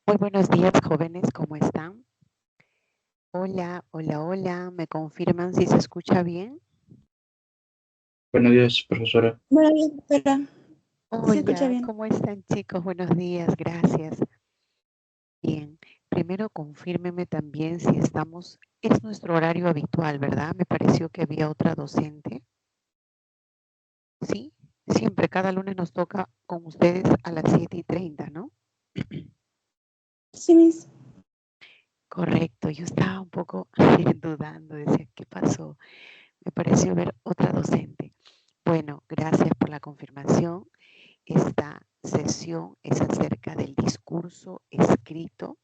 Muy buenos días, jóvenes, ¿cómo están? Hola, hola, hola, ¿me confirman si se escucha bien? Buenos días, profesora. Buenos días, doctora. Sí se escucha Hola, bien. ¿cómo están, chicos? Buenos días, gracias. Bien, primero confírmeme también si estamos, es nuestro horario habitual, ¿verdad? Me pareció que había otra docente. Sí, siempre, cada lunes nos toca con ustedes a las 7:30, ¿no? Sí, Miss. Correcto, yo estaba un poco dudando, decía, ¿qué pasó? Me pareció ver otra docente. Bueno, gracias por la confirmación. Esta sesión es acerca del discurso escrito.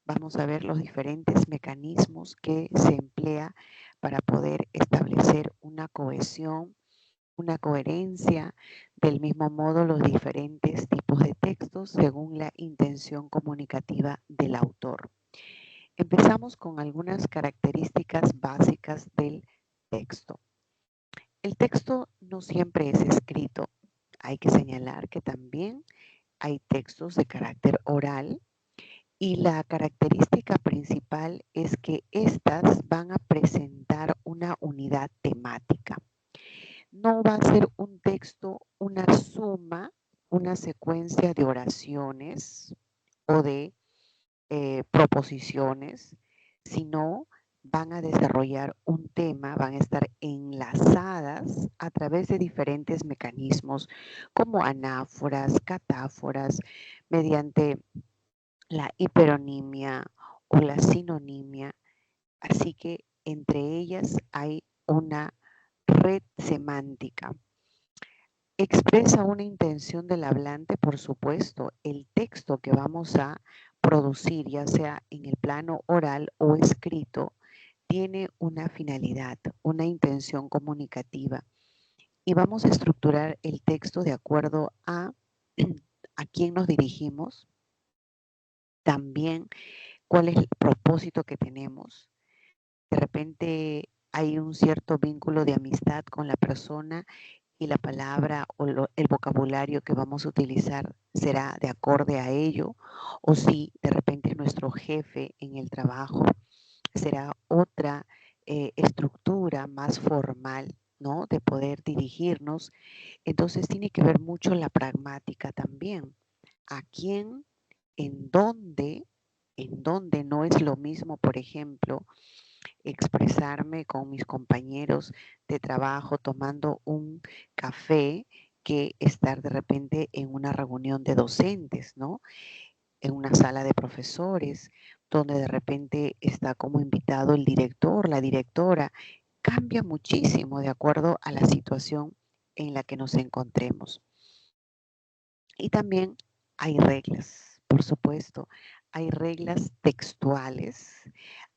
Vamos a ver los diferentes mecanismos que se emplea para poder establecer una cohesión, una coherencia, del mismo modo los diferentes tipos de textos según la intención comunicativa del autor. Empezamos con algunas características básicas del texto. El texto no siempre es escrito. Hay que señalar que también hay textos de carácter oral y la característica principal es que éstas van a presentar una unidad temática. No va a ser un texto, una suma, una secuencia de oraciones o de proposiciones, sino van a desarrollar un tema, van a estar enlazadas a través de diferentes mecanismos como anáforas, catáforas, mediante la hiperonimia o la sinonimia. Así que entre ellas hay una red semántica. Expresa una intención del hablante, por supuesto. El texto que vamos a producir, ya sea en el plano oral o escrito, tiene una finalidad, una intención comunicativa. Y vamos a estructurar el texto de acuerdo a quién nos dirigimos, también cuál es el propósito que tenemos. De repente hay un cierto vínculo de amistad con la persona y la palabra o el vocabulario que vamos a utilizar será de acorde a ello, o si de repente es nuestro jefe en el trabajo, será otra estructura más formal, ¿no? De poder dirigirnos. Entonces tiene que ver mucho la pragmática también. ¿A quién? ¿En dónde? En dónde no es lo mismo, por ejemplo, expresarme con mis compañeros de trabajo tomando un café que estar de repente en una reunión de docentes, ¿no? En una sala de profesores, donde de repente está como invitado el director, la directora. Cambia muchísimo de acuerdo a la situación en la que nos encontremos. Y también hay reglas, por supuesto. Hay reglas textuales,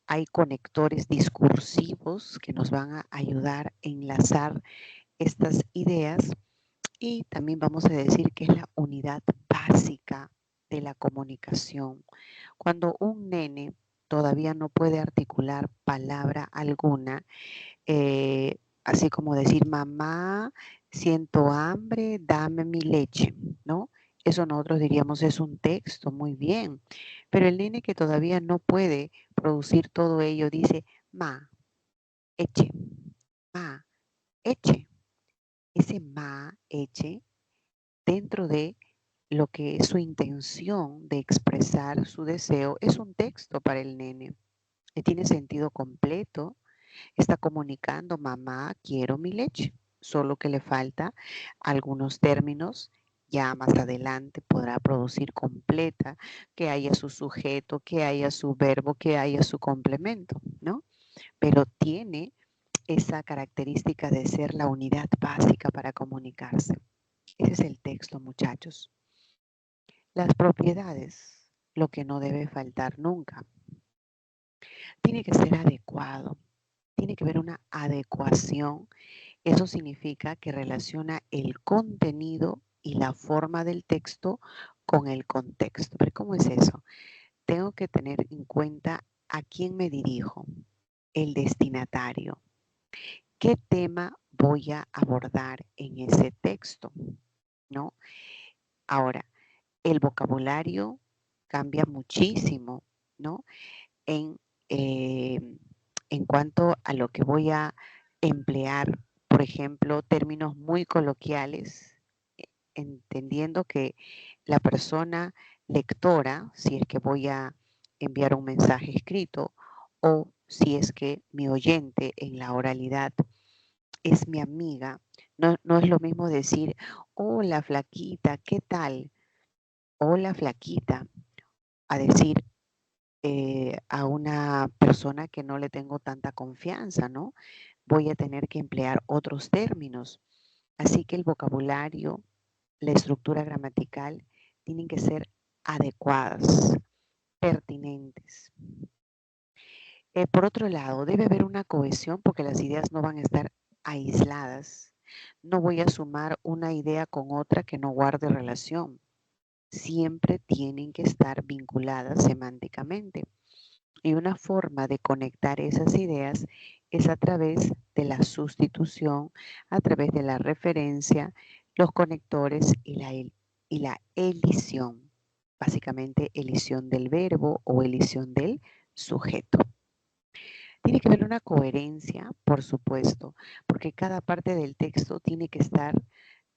hay conectores discursivos que nos van a ayudar a enlazar estas ideas y también vamos a decir que es la unidad básica de la comunicación. Cuando un nene todavía no puede articular palabra alguna, así como decir, mamá, siento hambre, dame mi leche, ¿no? Eso nosotros diríamos es un texto, muy bien. Pero el nene que todavía no puede producir todo ello dice, ma, eche, ma, eche. Ese ma, eche, dentro de lo que es su intención de expresar su deseo, es un texto para el nene. Que tiene sentido completo, está comunicando, mamá, quiero mi leche, solo que le falta algunos términos. Ya más adelante podrá producir completa, que haya su sujeto, que haya su verbo, que haya su complemento, ¿no? Pero tiene esa característica de ser la unidad básica para comunicarse. Ese es el texto, muchachos. Las propiedades, lo que no debe faltar nunca. Tiene que ser adecuado, tiene que haber una adecuación. Eso significa que relaciona el contenido y la forma del texto con el contexto. ¿Pero cómo es eso? Tengo que tener en cuenta a quién me dirijo, el destinatario. ¿Qué tema voy a abordar en ese texto? ¿No? Ahora, el vocabulario, cambia muchísimo, ¿no? En, eh, en cuanto a lo que voy a emplear, por ejemplo, términos muy coloquiales, entendiendo que la persona lectora, si es que voy a enviar un mensaje escrito o si es que mi oyente en la oralidad es mi amiga, no es lo mismo decir, hola flaquita, ¿qué tal? Hola flaquita, a decir a una persona que no le tengo tanta confianza, ¿no? Voy a tener que emplear otros términos. Así que el vocabulario, la estructura gramatical tienen que ser adecuadas, pertinentes. Por otro lado, debe haber una cohesión porque las ideas no van a estar aisladas. No voy a sumar una idea con otra que no guarde relación. Siempre tienen que estar vinculadas semánticamente. Y una forma de conectar esas ideas es a través de la sustitución, a través de la referencia, los conectores y la elisión. Básicamente, elisión del verbo o elisión del sujeto. Tiene que haber una coherencia, por supuesto, porque cada parte del texto tiene que estar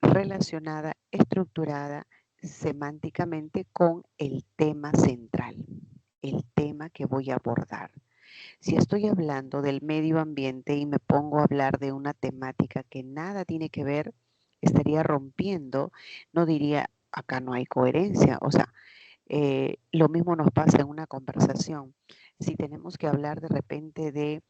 relacionada, estructurada semánticamente con el tema central, el tema que voy a abordar. Si estoy hablando del medio ambiente y me pongo a hablar de una temática que nada tiene que ver, estaría rompiendo, no diría, acá no hay coherencia. O sea, lo mismo nos pasa en una conversación. Si tenemos que hablar de repente de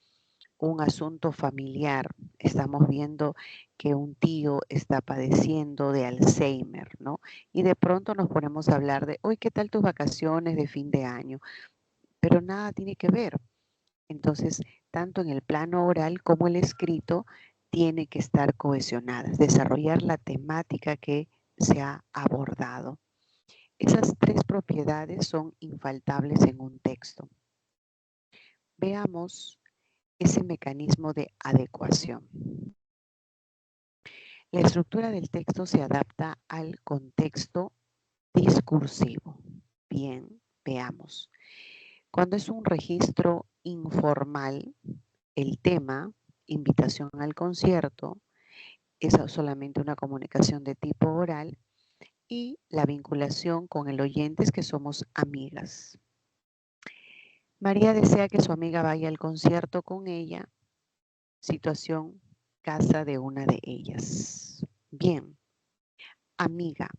un asunto familiar, estamos viendo que un tío está padeciendo de Alzheimer, ¿no? Y de pronto nos ponemos a hablar de, hoy, ¿qué tal tus vacaciones de fin de año? Pero nada tiene que ver. Entonces, tanto en el plano oral como el escrito tiene que estar cohesionadas, desarrollar la temática que se ha abordado. Esas tres propiedades son infaltables en un texto. Veamos ese mecanismo de adecuación. La estructura del texto se adapta al contexto discursivo. Bien, veamos. Cuando es un registro informal, el tema, invitación al concierto, es solamente una comunicación de tipo oral y la vinculación con el oyente es que somos amigas. María desea que su amiga vaya al concierto con ella. Situación, casa de una de ellas. Bien, amiga,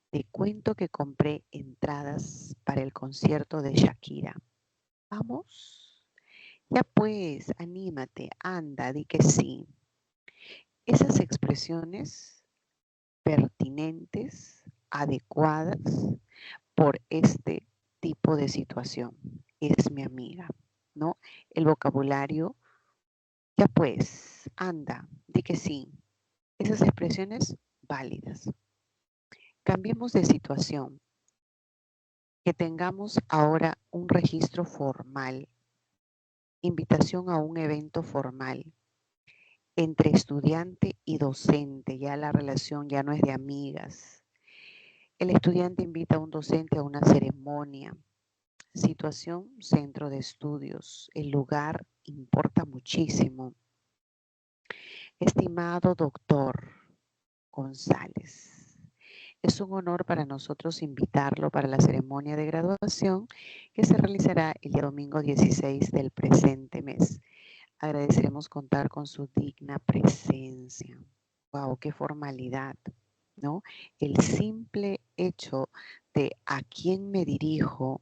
te cuento que compré entradas para el concierto de Shakira. ¿Vamos? Ya pues, anímate, anda, di que sí. Esas expresiones pertinentes, adecuadas por este tipo de situación. Es mi amiga, ¿no? El vocabulario, ya pues, anda, di que sí. Esas expresiones válidas. Cambiemos de situación. Que tengamos ahora un registro formal, invitación a un evento formal entre estudiante y docente. Ya la relación ya no es de amigas. El estudiante invita a un docente a una ceremonia. Situación, centro de estudios. El lugar importa muchísimo. Estimado doctor González, es un honor para nosotros invitarlo para la ceremonia de graduación que se realizará el día domingo 16 del presente mes. Agradeceremos contar con su digna presencia. Wow, qué formalidad, ¿no? El simple hecho de a quién me dirijo,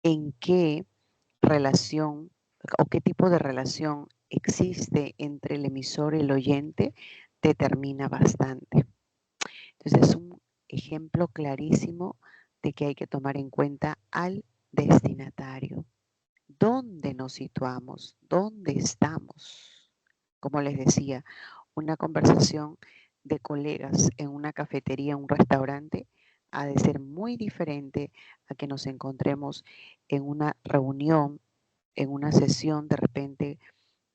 en qué relación o qué tipo de relación existe entre el emisor y el oyente determina bastante. Entonces es un ejemplo clarísimo de que hay que tomar en cuenta al destinatario. ¿Dónde nos situamos? ¿Dónde estamos? Como les decía, una conversación de colegas en una cafetería, un restaurante, ha de ser muy diferente a que nos encontremos en una reunión, en una sesión de repente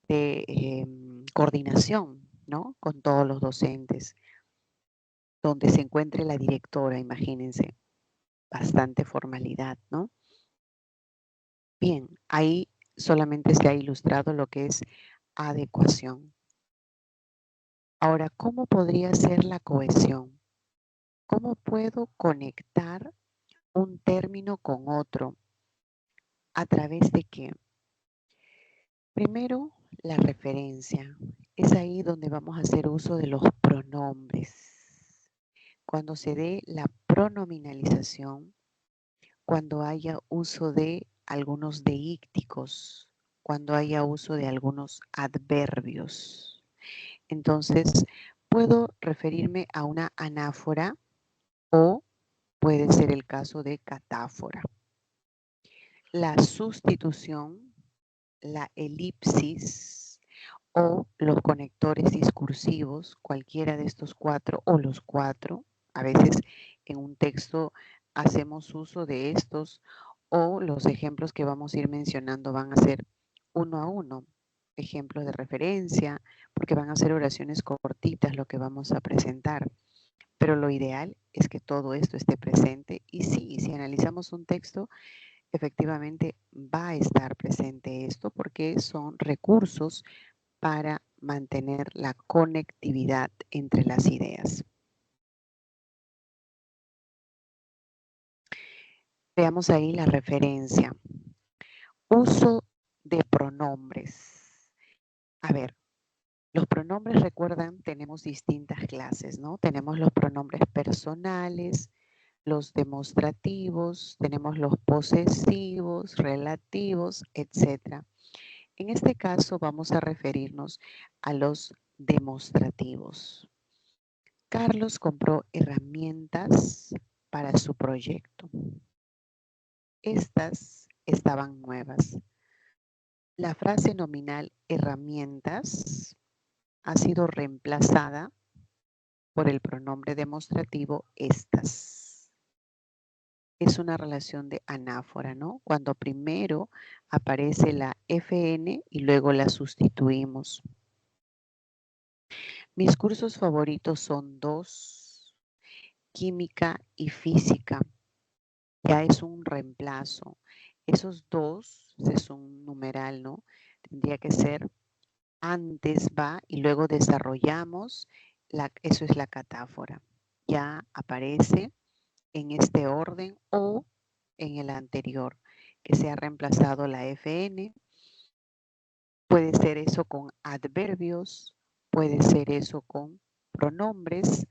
de coordinación, ¿no? Con todos los docentes, donde se encuentre la directora, imagínense. bastante formalidad, ¿no? Bien, ahí solamente se ha ilustrado lo que es adecuación. Ahora, ¿cómo podría ser la cohesión? ¿Cómo puedo conectar un término con otro? ¿A través de qué? Primero, la referencia. Es ahí donde vamos a hacer uso de los pronombres. Cuando se dé la pronominalización, cuando haya uso de algunos deícticos, cuando haya uso de algunos adverbios. Entonces, puedo referirme a una anáfora o puede ser el caso de catáfora. La sustitución, la elipsis o los conectores discursivos, cualquiera de estos cuatro o los cuatro. A veces en un texto hacemos uso de estos o los ejemplos que vamos a ir mencionando van a ser uno a uno, ejemplos de referencia, porque van a ser oraciones cortitas lo que vamos a presentar. Pero lo ideal es que todo esto esté presente y sí, si analizamos un texto, efectivamente va a estar presente esto porque son recursos para mantener la conectividad entre las ideas. Veamos ahí la referencia. Uso de pronombres. A ver, los pronombres, recuerdan, tenemos distintas clases, ¿no? Tenemos los pronombres personales, los demostrativos, tenemos los posesivos, relativos, etc. En este caso vamos a referirnos a los demostrativos. Carlos compró herramientas para su proyecto. Estas estaban nuevas. La frase nominal herramientas ha sido reemplazada por el pronombre demostrativo estas. Es una relación de anáfora, ¿no? Cuando primero aparece la FN y luego la sustituimos. Mis cursos favoritos son dos, química y física. Ya es un reemplazo. Esos dos es un numeral, ¿no? Tendría que ser antes va y luego desarrollamos, eso es la catáfora. Ya aparece en este orden o en el anterior, que se ha reemplazado la FN. Puede ser eso con adverbios, puede ser eso con pronombres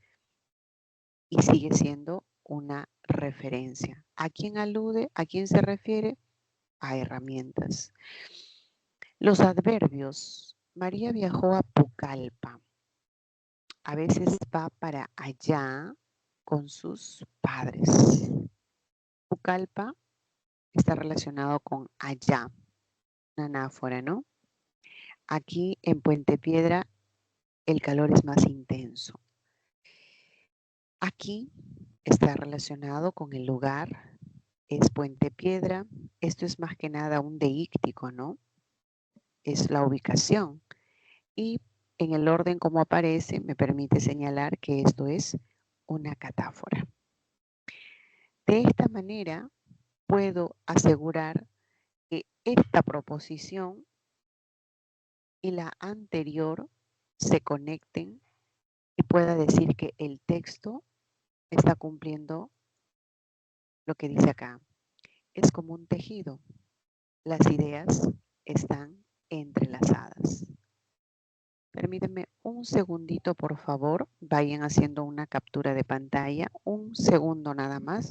y sigue siendo una referencia. ¿A quién alude? ¿A quién se refiere? A herramientas. Los adverbios. María viajó a Pucallpa. A veces va para allá con sus padres. Pucallpa está relacionado con allá, una anáfora, ¿no? Aquí en Puente Piedra el calor es más intenso. Aquí está relacionado con el lugar, es Puente Piedra. Esto es más que nada un deíctico, ¿no? Es la ubicación. Y en el orden como aparece, me permite señalar que esto es una catáfora. De esta manera, puedo asegurar que esta proposición y la anterior se conecten y pueda decir que el texto está cumpliendo lo que dice acá. Es como un tejido. Las ideas están entrelazadas. Permítanme un segundito, por favor. Vayan haciendo una captura de pantalla. Un segundo nada más.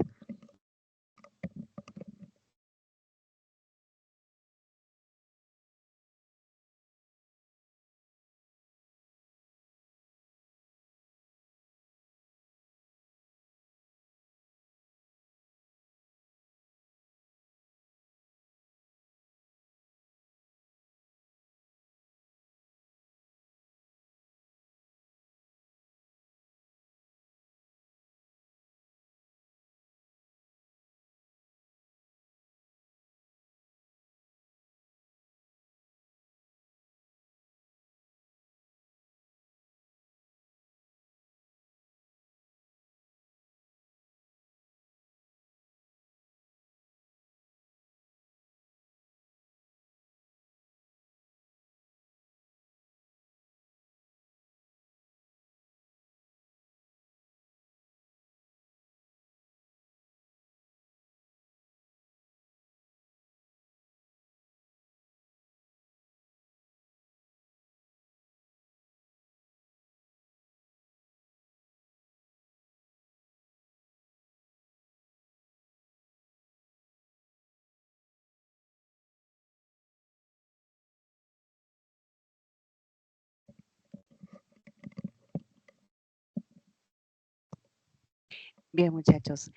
Bien, muchachos.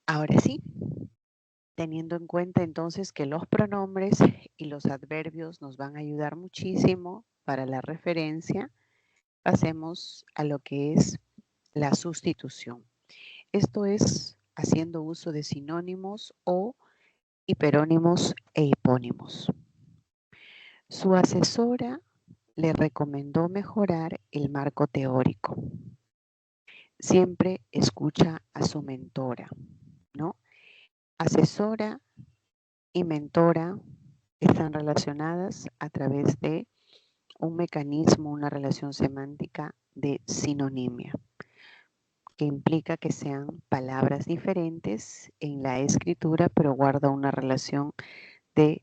Ahora sí, teniendo en cuenta entonces que los pronombres y los adverbios nos van a ayudar muchísimo para la referencia, pasemos a lo que es la sustitución. Esto es haciendo uso de sinónimos o hiperónimos e hipónimos. Su asesora le recomendó mejorar el marco teórico. Siempre escucha a su mentora, ¿no? Asesora y mentora están relacionadas a través de un mecanismo, una relación semántica de sinonimia, que implica que sean palabras diferentes en la escritura, pero guarda una relación de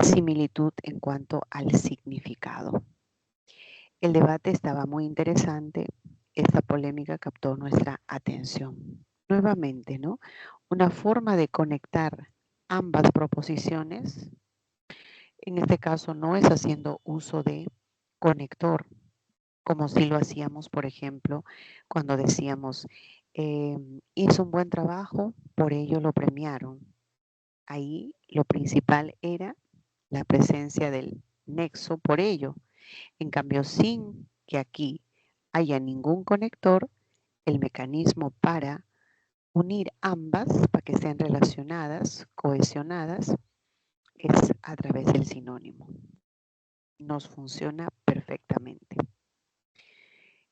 similitud en cuanto al significado. El debate estaba muy interesante. Esta polémica captó nuestra atención. Nuevamente, ¿no? Una forma de conectar ambas proposiciones, en este caso no es haciendo uso de conector, como si lo hacíamos, por ejemplo, cuando decíamos, hizo un buen trabajo, por ello lo premiaron. Ahí lo principal era la presencia del nexo por ello. En cambio, sin que aquí haya ningún conector, el mecanismo para unir ambas, para que sean relacionadas, cohesionadas, es a través del sinónimo. Nos funciona perfectamente.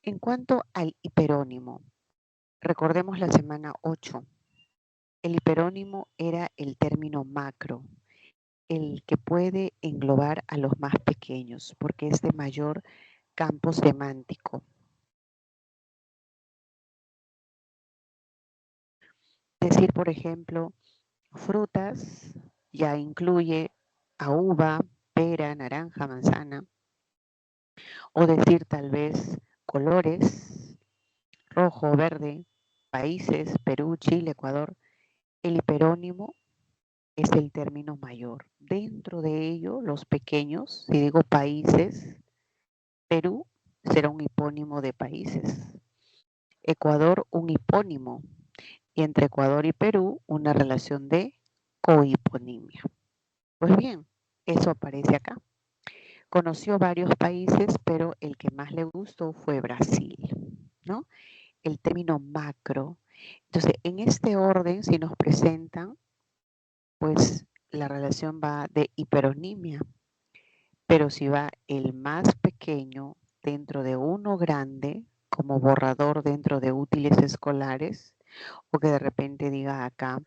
En cuanto al hiperónimo, recordemos la semana 8. El hiperónimo era el término macro, el que puede englobar a los más pequeños, porque es de mayor campo semántico. Decir, por ejemplo, frutas ya incluye a uva, pera, naranja, manzana. O decir tal vez colores, rojo, verde, países, Perú, Chile, Ecuador. El hiperónimo es el término mayor. Dentro de ello, los pequeños, si digo países, Perú será un hipónimo de países. Ecuador, un hipónimo. Y entre Ecuador y Perú, una relación de cohiponimia. Pues bien, eso aparece acá. Conoció varios países, pero el que más le gustó fue Brasil, ¿no? El término macro. Entonces, en este orden, si nos presentan, pues la relación va de hiperonimia. Pero si va el más pequeño dentro de uno grande, como borrador dentro de útiles escolares, o que de repente diga acá,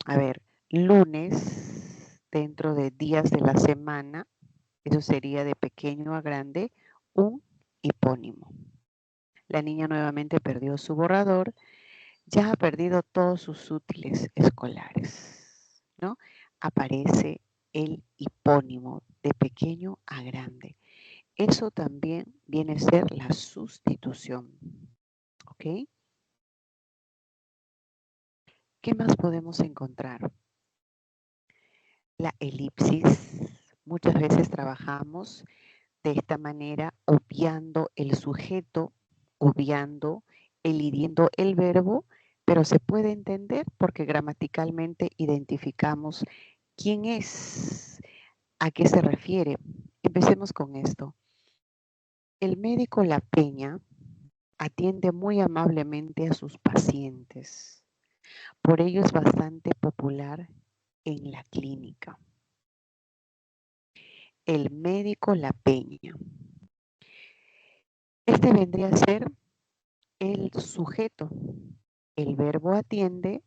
a ver, lunes dentro de días de la semana, eso sería de pequeño a grande, un hipónimo. La niña nuevamente perdió su borrador, ya ha perdido todos sus útiles escolares, ¿no? Aparece el hipónimo de pequeño a grande. Eso también viene a ser la sustitución, ¿ok? ¿Qué más podemos encontrar? La elipsis. Muchas veces trabajamos de esta manera, obviando el sujeto, obviando, elidiendo el verbo, pero se puede entender porque gramaticalmente identificamos quién es, a qué se refiere. Empecemos con esto. El médico La Peña atiende muy amablemente a sus pacientes. Por ello es bastante popular en la clínica. El médico La Peña. Este vendría a ser el sujeto. El verbo atiende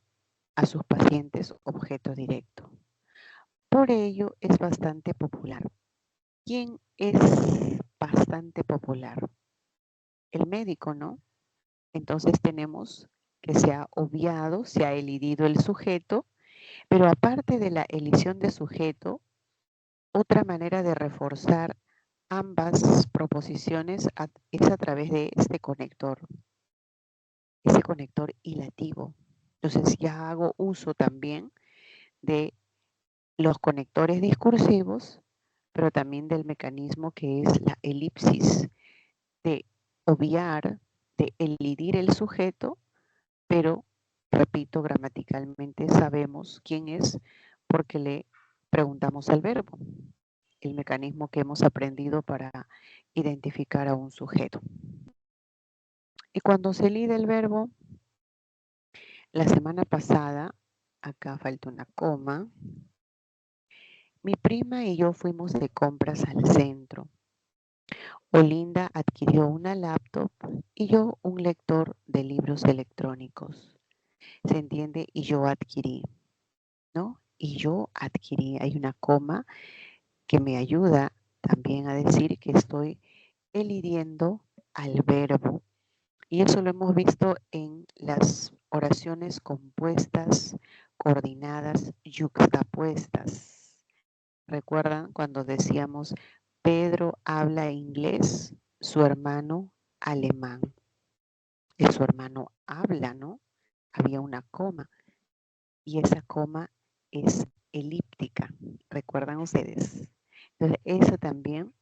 a sus pacientes objeto directo. Por ello es bastante popular. ¿Quién es bastante popular? El médico, ¿no? Entonces tenemos que se ha obviado, se ha elidido el sujeto, pero aparte de la elisión de sujeto, otra manera de reforzar ambas proposiciones es a través de este conector, ese conector hilativo. Entonces ya hago uso también de los conectores discursivos, pero también del mecanismo que es la elipsis, de obviar, de elidir el sujeto, pero repito, gramaticalmente sabemos quién es porque le preguntamos al verbo, el mecanismo que hemos aprendido para identificar a un sujeto. Y cuando se lida el verbo, la semana pasada, acá falta una coma, mi prima y yo fuimos de compras al centro. Olinda adquirió una laptop y yo un lector de libros electrónicos. ¿Se entiende? Y yo adquirí, ¿no? Y yo adquirí. Hay una coma que me ayuda también a decir que estoy elidiendo al verbo. Y eso lo hemos visto en las oraciones compuestas, coordinadas, yuxtapuestas. ¿Recuerdan cuando decíamos Pedro habla inglés, su hermano alemán? Su hermano habla, ¿no? Había una coma y esa coma es elíptica. ¿Recuerdan ustedes? Entonces, eso también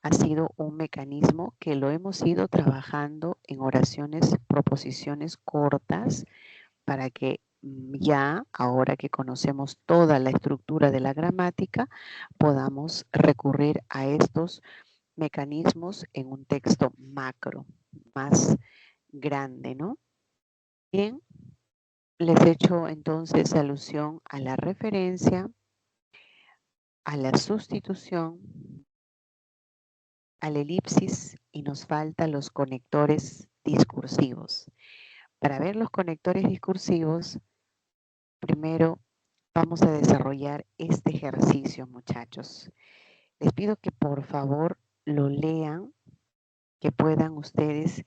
ha sido un mecanismo que lo hemos ido trabajando en oraciones, proposiciones cortas para que ya, ahora que conocemos toda la estructura de la gramática, podamos recurrir a estos mecanismos en un texto macro, más grande, ¿no? Bien, les he hecho entonces alusión a la referencia, a la sustitución, al elipsis y nos faltan los conectores discursivos. Para ver los conectores discursivos, primero vamos a desarrollar este ejercicio, muchachos. Les pido que por favor lo lean, que puedan ustedes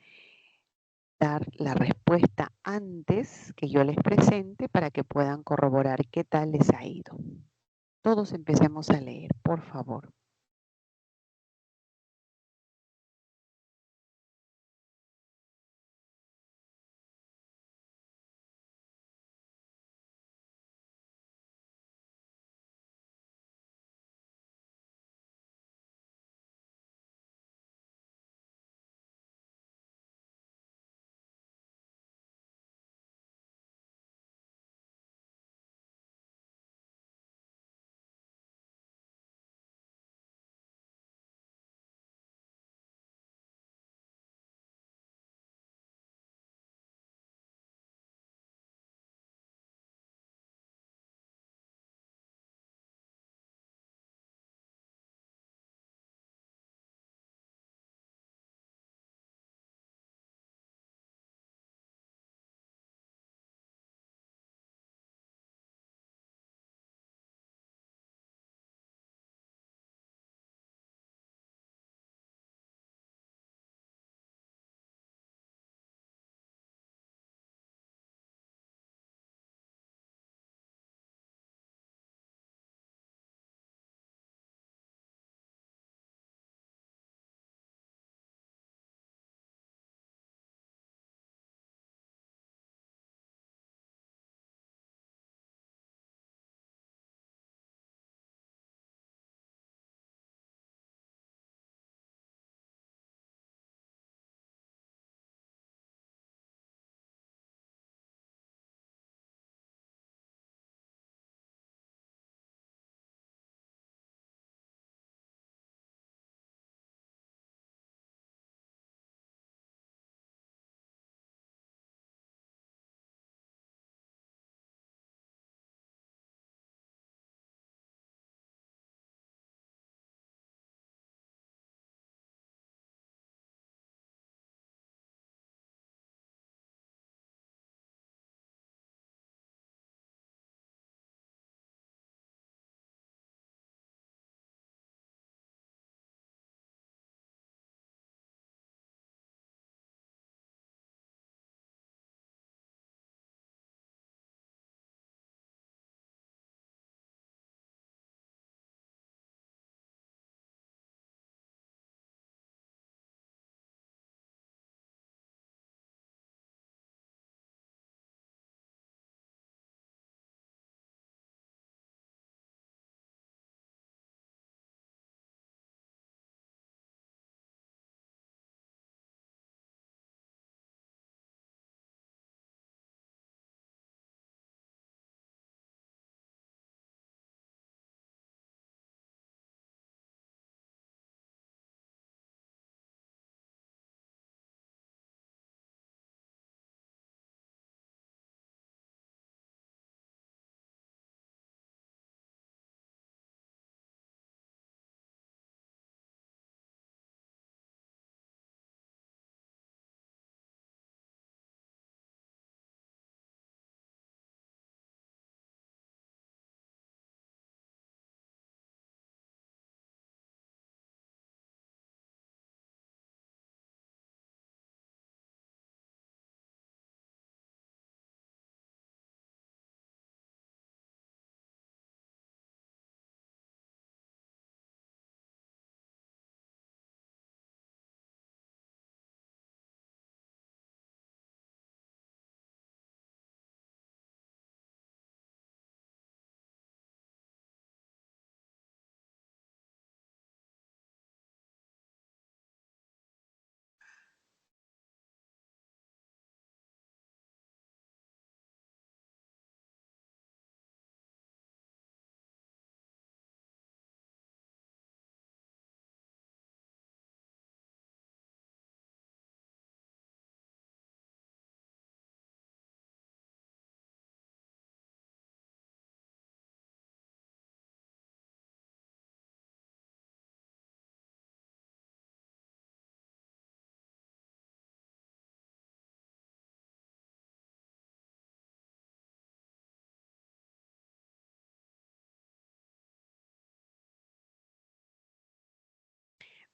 dar la respuesta antes que yo les presente para que puedan corroborar qué tal les ha ido. Todos empecemos a leer, por favor.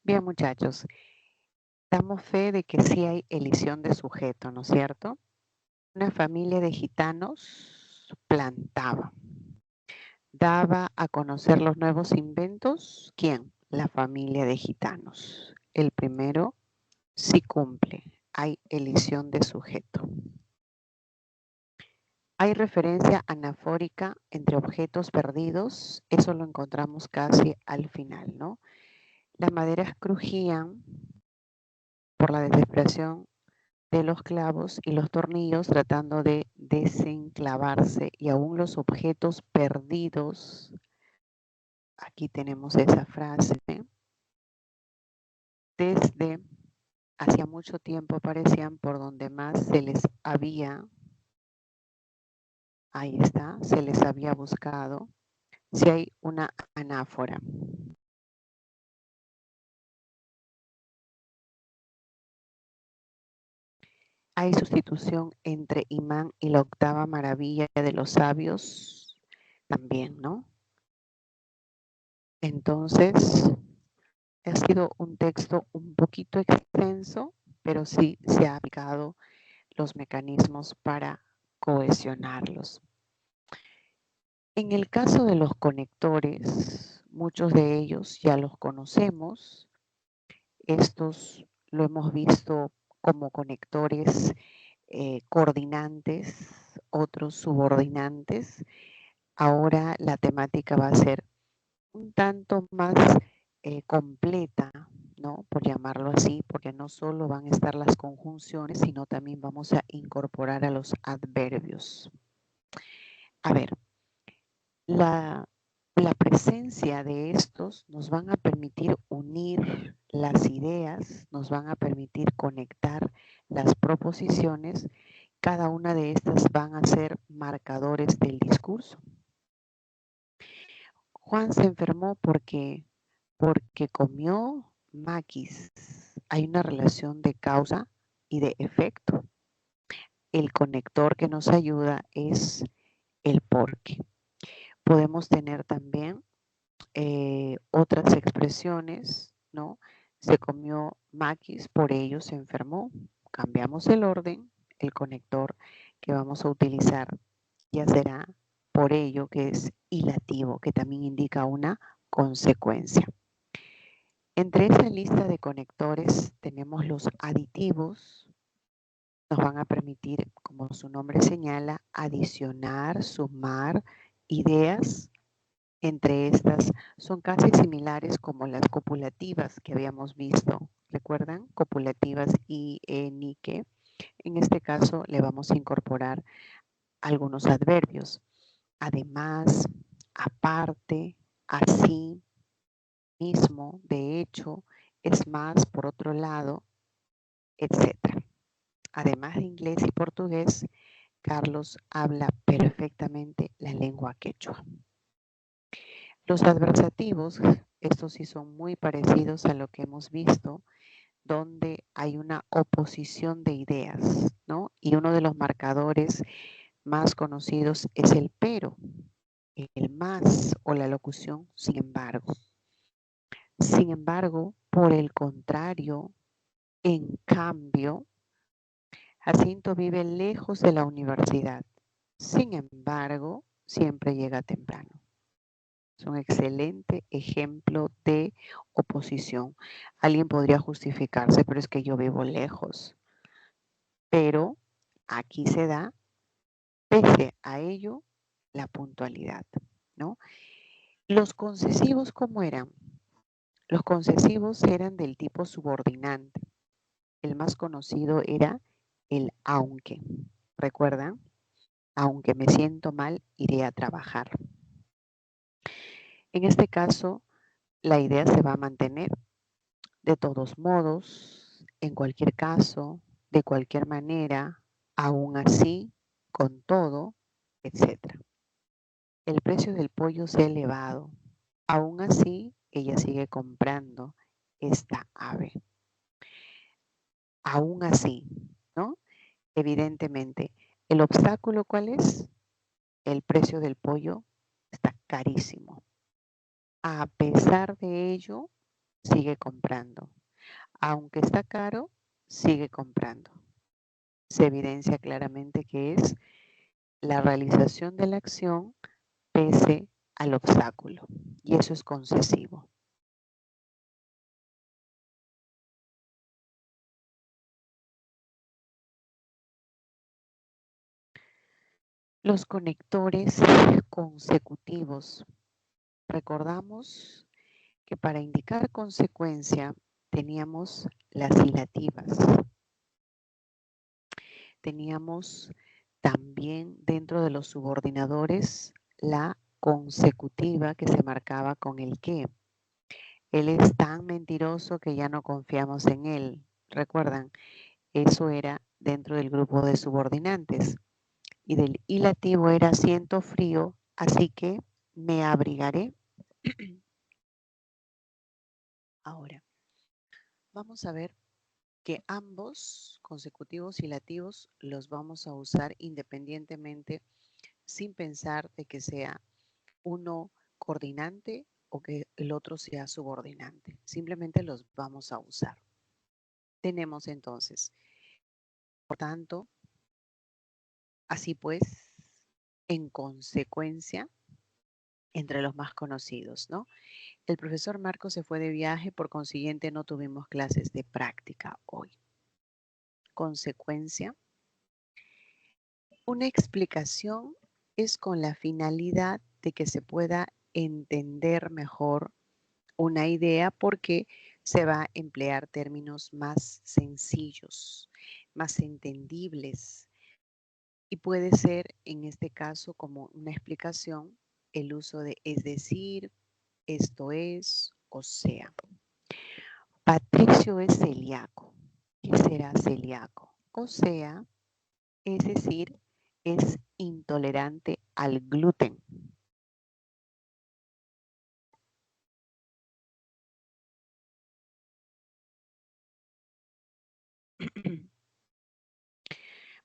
Bien, muchachos, damos fe de que sí hay elisión de sujeto, ¿no es cierto? Una familia de gitanos plantaba, daba a conocer los nuevos inventos. ¿Quién? La familia de gitanos. El primero sí cumple, hay elisión de sujeto. Hay referencia anafórica entre objetos perdidos, eso lo encontramos casi al final, ¿no? Las maderas crujían por la desesperación de los clavos y los tornillos tratando de desenclavarse y aún los objetos perdidos, aquí tenemos esa frase, desde hacía mucho tiempo aparecían por donde más se les había, ahí está, se les había buscado, si hay una anáfora. Hay sustitución entre imán y la octava maravilla de los sabios también, ¿no? Entonces, ha sido un texto un poquito extenso, pero sí se ha aplicado los mecanismos para cohesionarlos. En el caso de los conectores, muchos de ellos ya los conocemos. Estos lo hemos visto como conectores coordinantes, otros subordinantes. Ahora la temática va a ser un tanto más completa, ¿no? Por llamarlo así, porque no solo van a estar las conjunciones, sino también vamos a incorporar a los adverbios. A ver, la presencia de estos nos van a permitir unir las ideas, nos van a permitir conectar las proposiciones. Cada una de estas van a ser marcadores del discurso. Juan se enfermó porque comió maquis. Hay una relación de causa y de efecto. El conector que nos ayuda es el porque. Podemos tener también otras expresiones, ¿no? Se comió maquis, por ello se enfermó. Cambiamos el orden, el conector que vamos a utilizar ya será por ello, que es ilativo, que también indica una consecuencia. Entre esa lista de conectores tenemos los aditivos. Nos van a permitir, como su nombre señala, adicionar, sumar ideas. Entre estas son casi similares como las copulativas que habíamos visto. ¿Recuerdan? Copulativas y ni que. En este caso le vamos a incorporar algunos adverbios. Además, aparte, así, mismo, de hecho, es más, por otro lado, etc. Además de inglés y portugués, Carlos habla perfectamente la lengua quechua. Los adversativos, estos sí son muy parecidos a lo que hemos visto, donde hay una oposición de ideas, ¿no? Y uno de los marcadores más conocidos es el pero, el más o la locución sin embargo. Sin embargo, por el contrario, en cambio, Jacinto vive lejos de la universidad. Sin embargo, siempre llega temprano. Es un excelente ejemplo de oposición. Alguien podría justificarse, pero es que yo vivo lejos. Pero aquí se da, pese a ello, la puntualidad, ¿no? Los concesivos, ¿cómo eran? Los concesivos eran del tipo subordinante. El más conocido era el aunque. ¿Recuerdan? Aunque me siento mal, iré a trabajar. En este caso, la idea se va a mantener. De todos modos, en cualquier caso, de cualquier manera, aún así, con todo, etc. El precio del pollo se ha elevado. Aún así, ella sigue comprando esta ave. Aún así, ¿no? Evidentemente, ¿el obstáculo cuál es? El precio del pollo está carísimo. A pesar de ello, sigue comprando. Aunque está caro, sigue comprando. Se evidencia claramente que es la realización de la acción pese al obstáculo. Y eso es concesivo. Los conectores consecutivos. Recordamos que para indicar consecuencia teníamos las hilativas. Teníamos también dentro de los subordinadores la consecutiva que se marcaba con el que. Él es tan mentiroso que ya no confiamos en él. ¿Recuerdan? Eso era dentro del grupo de subordinantes. Y del hilativo era siento frío, así que me abrigaré. Ahora, vamos a ver que ambos consecutivos y hilativos los vamos a usar independientemente sin pensar de que sea uno coordinante o que el otro sea subordinante. Simplemente los vamos a usar. Tenemos entonces, por tanto, así pues, en consecuencia, entre los más conocidos, ¿no? El profesor Marco se fue de viaje, por consiguiente no tuvimos clases de práctica hoy. Consecuencia. Una explicación es con la finalidad de que se pueda entender mejor una idea porque se va a emplear términos más sencillos, más entendibles. Y puede ser, en este caso, como una explicación, el uso de es decir, esto es, o sea. Patricio es celíaco. ¿Qué será celíaco? O sea, es decir, es intolerante al gluten.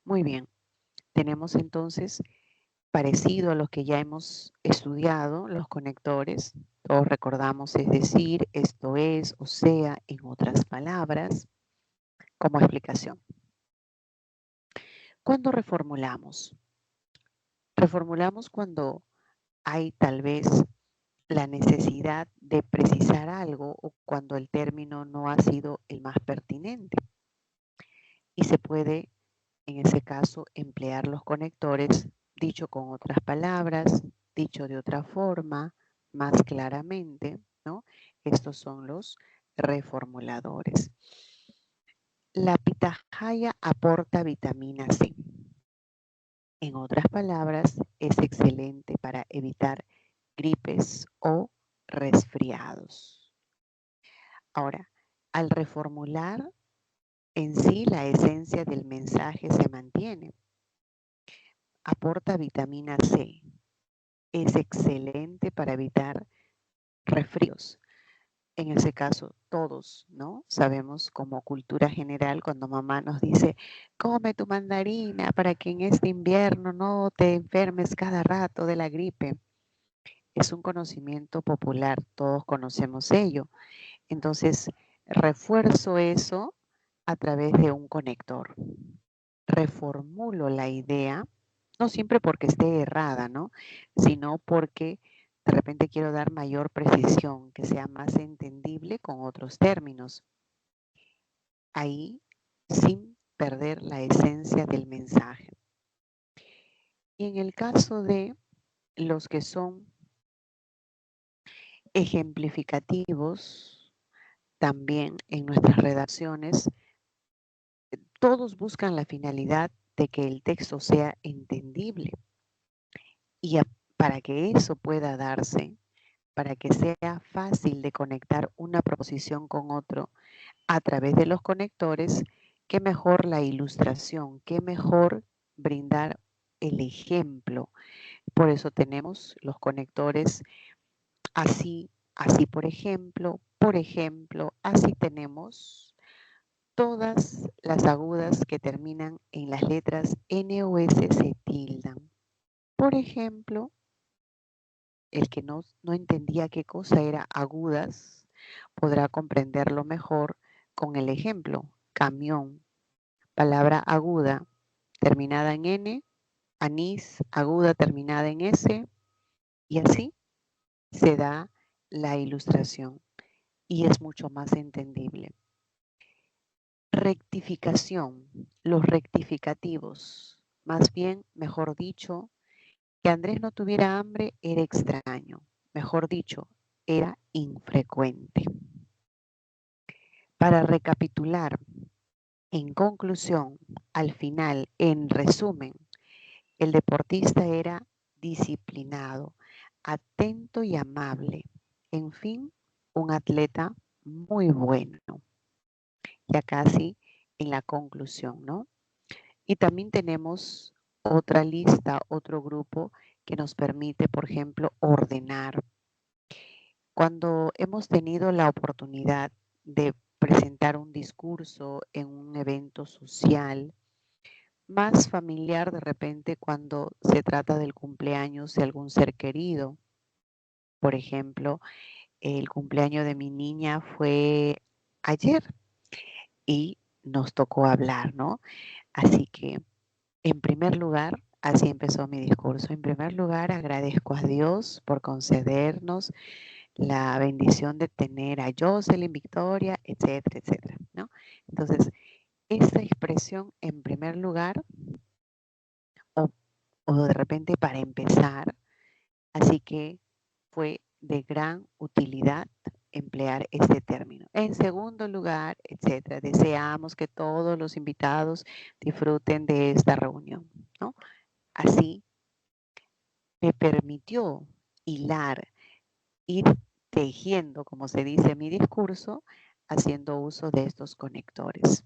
Muy bien, tenemos entonces, parecido a los que ya hemos estudiado, los conectores, todos recordamos, es decir, esto es, o sea, en otras palabras, como explicación. ¿Cuándo reformulamos? Reformulamos cuando hay tal vez la necesidad de precisar algo o cuando el término no ha sido el más pertinente. Y se puede, en ese caso, emplear los conectores, dicho con otras palabras, dicho de otra forma, más claramente, ¿no? Estos son los reformuladores. La pitahaya aporta vitamina C. En otras palabras, es excelente para evitar gripes o resfriados. Ahora, al reformular, en sí la esencia del mensaje se mantiene. Aporta vitamina C. Es excelente para evitar resfríos. En ese caso, todos, ¿no? Sabemos como cultura general cuando mamá nos dice, come tu mandarina para que en este invierno no te enfermes cada rato de la gripe. Es un conocimiento popular, todos conocemos ello. Entonces, refuerzo eso a través de un conector. Reformulo la idea, no siempre porque esté errada, ¿no? Sino porque de repente quiero dar mayor precisión, que sea más entendible con otros términos. Ahí, sin perder la esencia del mensaje. Y en el caso de los que son ejemplificativos, también en nuestras redacciones, todos buscan la finalidad de que el texto sea entendible. Y para que eso pueda darse, para que sea fácil de conectar una proposición con otro a través de los conectores, qué mejor la ilustración, qué mejor brindar el ejemplo. Por eso tenemos los conectores así, por ejemplo, así tenemos todas las agudas que terminan en las letras N o S se tildan. Por ejemplo, el que no entendía qué cosa era agudas, podrá comprenderlo mejor con el ejemplo. Camión, palabra aguda, terminada en N, anís, aguda, terminada en S, y así se da la ilustración y es mucho más entendible. Rectificación, los rectificativos, más bien, mejor dicho, que Andrés no tuviera hambre era extraño, mejor dicho, era infrecuente. Para recapitular, en conclusión, al final, en resumen, el deportista era disciplinado, atento y amable. En fin, un atleta muy bueno. Ya casi en la conclusión, ¿no? Y también tenemos otra lista, otro grupo que nos permite, por ejemplo, ordenar. Cuando hemos tenido la oportunidad de presentar un discurso en un evento social, más familiar de repente cuando se trata del cumpleaños de algún ser querido. Por ejemplo, el cumpleaños de mi niña fue ayer y nos tocó hablar, ¿no? Así que, en primer lugar, así empezó mi discurso. En primer lugar, agradezco a Dios por concedernos la bendición de tener a Jocelyn, Victoria, etcétera, etcétera, ¿no? Entonces, esta expresión, en primer lugar, o, o de repente para empezar, así que fue de gran utilidad emplear este término. En segundo lugar, etcétera, deseamos que todos los invitados disfruten de esta reunión, ¿no? Así me permitió hilar, ir tejiendo, como se dice, mi discurso, haciendo uso de estos conectores.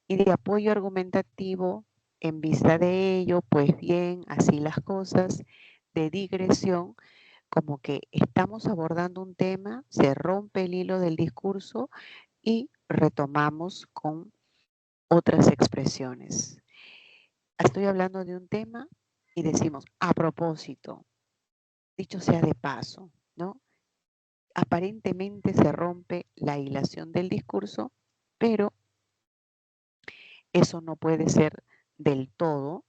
Y de apoyo argumentativo, en vista de ello, pues bien, así las cosas, de digresión, como que estamos abordando un tema, se rompe el hilo del discurso y retomamos con otras expresiones. Estoy hablando de un tema y decimos, a propósito, dicho sea de paso, ¿no? Aparentemente se rompe la hilación del discurso, pero eso no puede ser del todo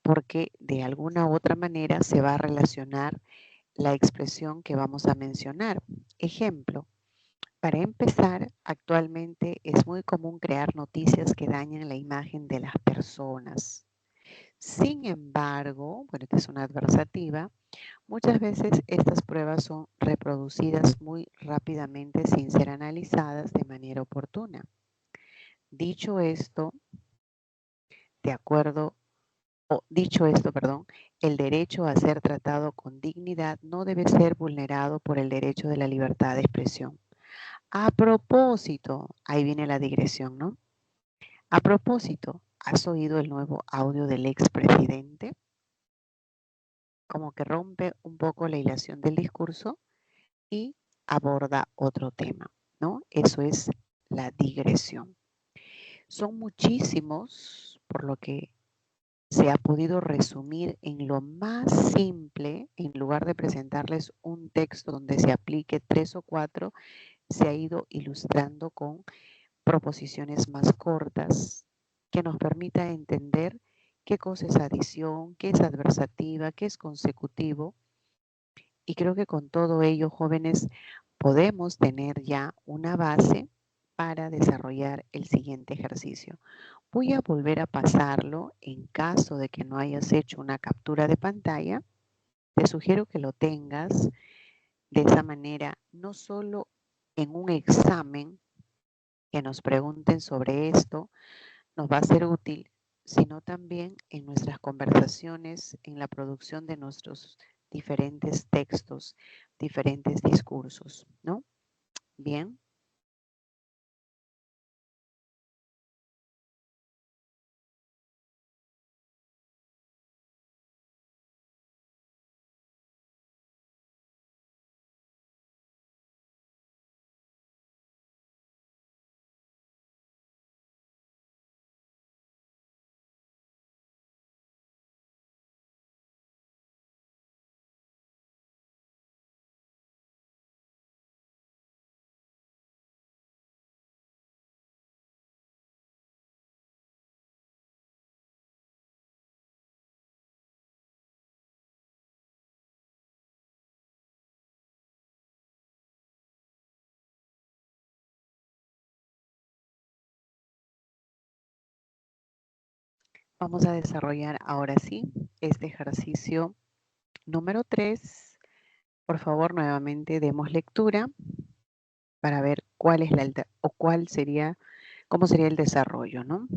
porque de alguna u otra manera se va a relacionar la expresión que vamos a mencionar. Ejemplo, para empezar, actualmente es muy común crear noticias que dañan la imagen de las personas. Sin embargo, bueno, esta es una adversativa, muchas veces estas pruebas son reproducidas muy rápidamente sin ser analizadas de manera oportuna. Dicho esto, de acuerdo, dicho esto, perdón, el derecho a ser tratado con dignidad no debe ser vulnerado por el derecho de la libertad de expresión. A propósito, ahí viene la digresión, ¿no? A propósito, ¿has oído el nuevo audio del expresidente? Como que rompe un poco la hilación del discurso y aborda otro tema, ¿no? Eso es la digresión. Son muchísimos, por lo que se ha podido resumir en lo más simple, en lugar de presentarles un texto donde se aplique 3 o 4, se ha ido ilustrando con proposiciones más cortas que nos permita entender qué cosa es adición, qué es adversativa, qué es consecutivo. Y creo que con todo ello, jóvenes, podemos tener ya una base para desarrollar el siguiente ejercicio. Voy a volver a pasarlo en caso de que no hayas hecho una captura de pantalla. Te sugiero que lo tengas de esa manera, no solo en un examen que nos pregunten sobre esto, nos va a ser útil, sino también en nuestras conversaciones, en la producción de nuestros diferentes textos, diferentes discursos, ¿no? Bien. Vamos a desarrollar ahora sí este ejercicio número 3. Por favor, nuevamente demos lectura para ver cuál es o cuál sería, cómo sería el desarrollo, ¿no?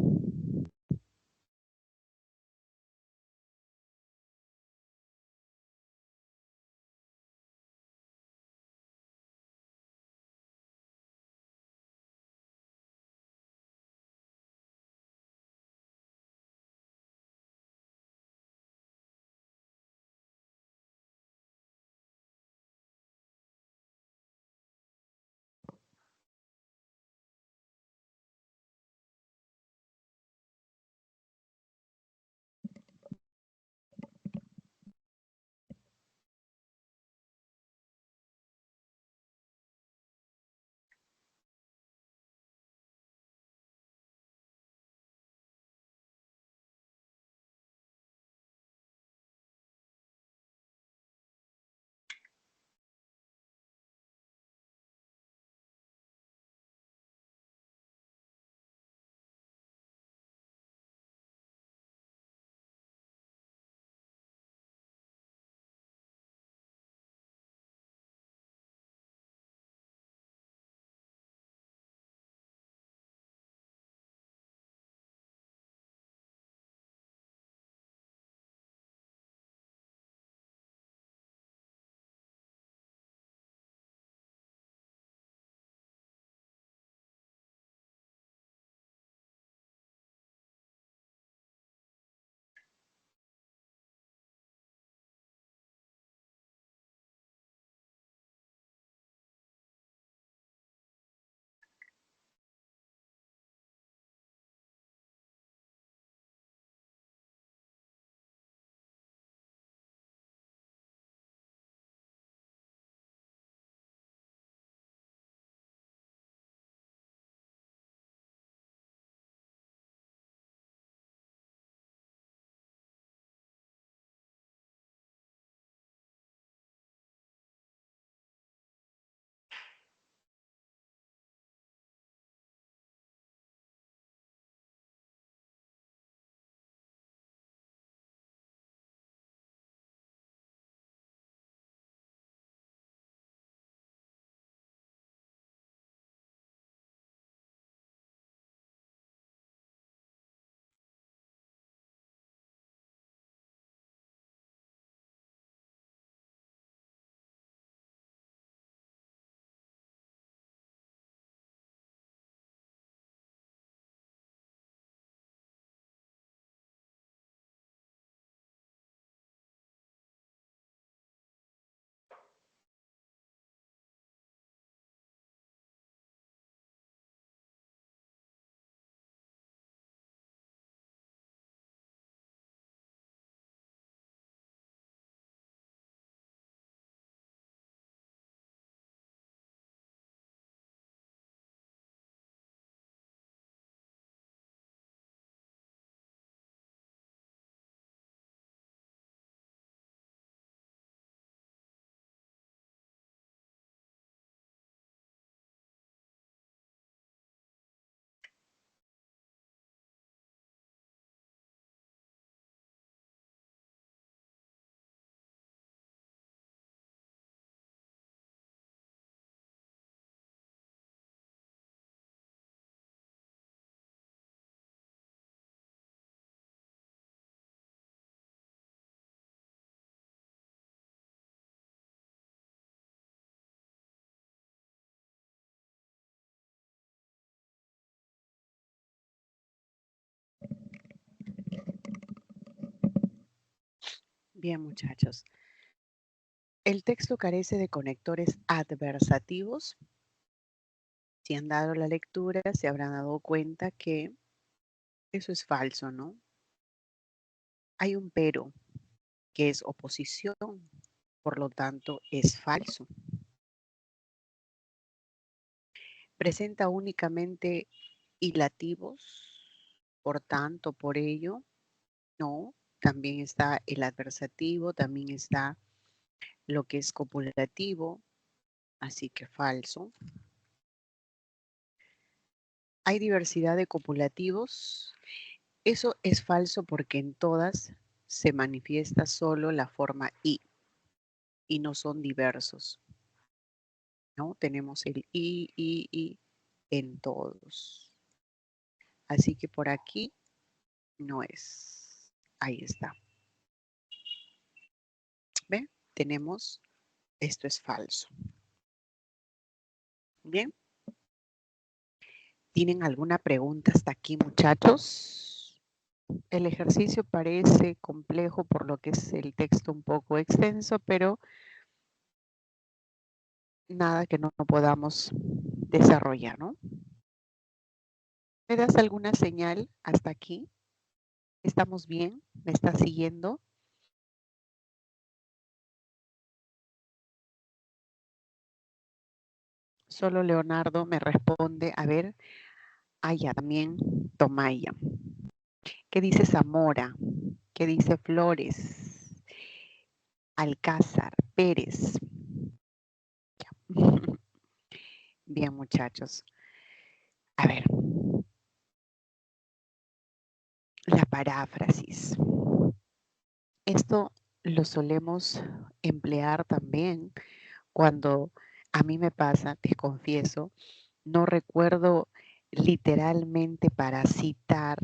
Bien, muchachos. El texto carece de conectores adversativos. Si han dado la lectura, se habrán dado cuenta que eso es falso, ¿no? Hay un pero, que es oposición, por lo tanto es falso. Presenta únicamente hilativos, por tanto, por ello, no. También está el adversativo, también está lo que es copulativo, así que falso. Hay diversidad de copulativos. Eso es falso porque en todas se manifiesta solo la forma y no son diversos, ¿no? Tenemos el y en todos. Así que por aquí no es. Ahí está. ¿Ven? Tenemos, esto es falso. Bien. ¿Tienen alguna pregunta hasta aquí, muchachos? El ejercicio parece complejo por lo que es el texto un poco extenso, pero nada que no podamos desarrollar, ¿no? ¿Me das alguna señal hasta aquí? ¿Estamos bien? ¿Me estás siguiendo? Solo Leonardo me responde, a ver, allá también Tomaya. ¿Qué dice Zamora? ¿Qué dice Flores? Alcázar, Pérez. Bien, muchachos. A ver, la paráfrasis. Esto lo solemos emplear también cuando a mí me pasa, te confieso, no recuerdo literalmente para citar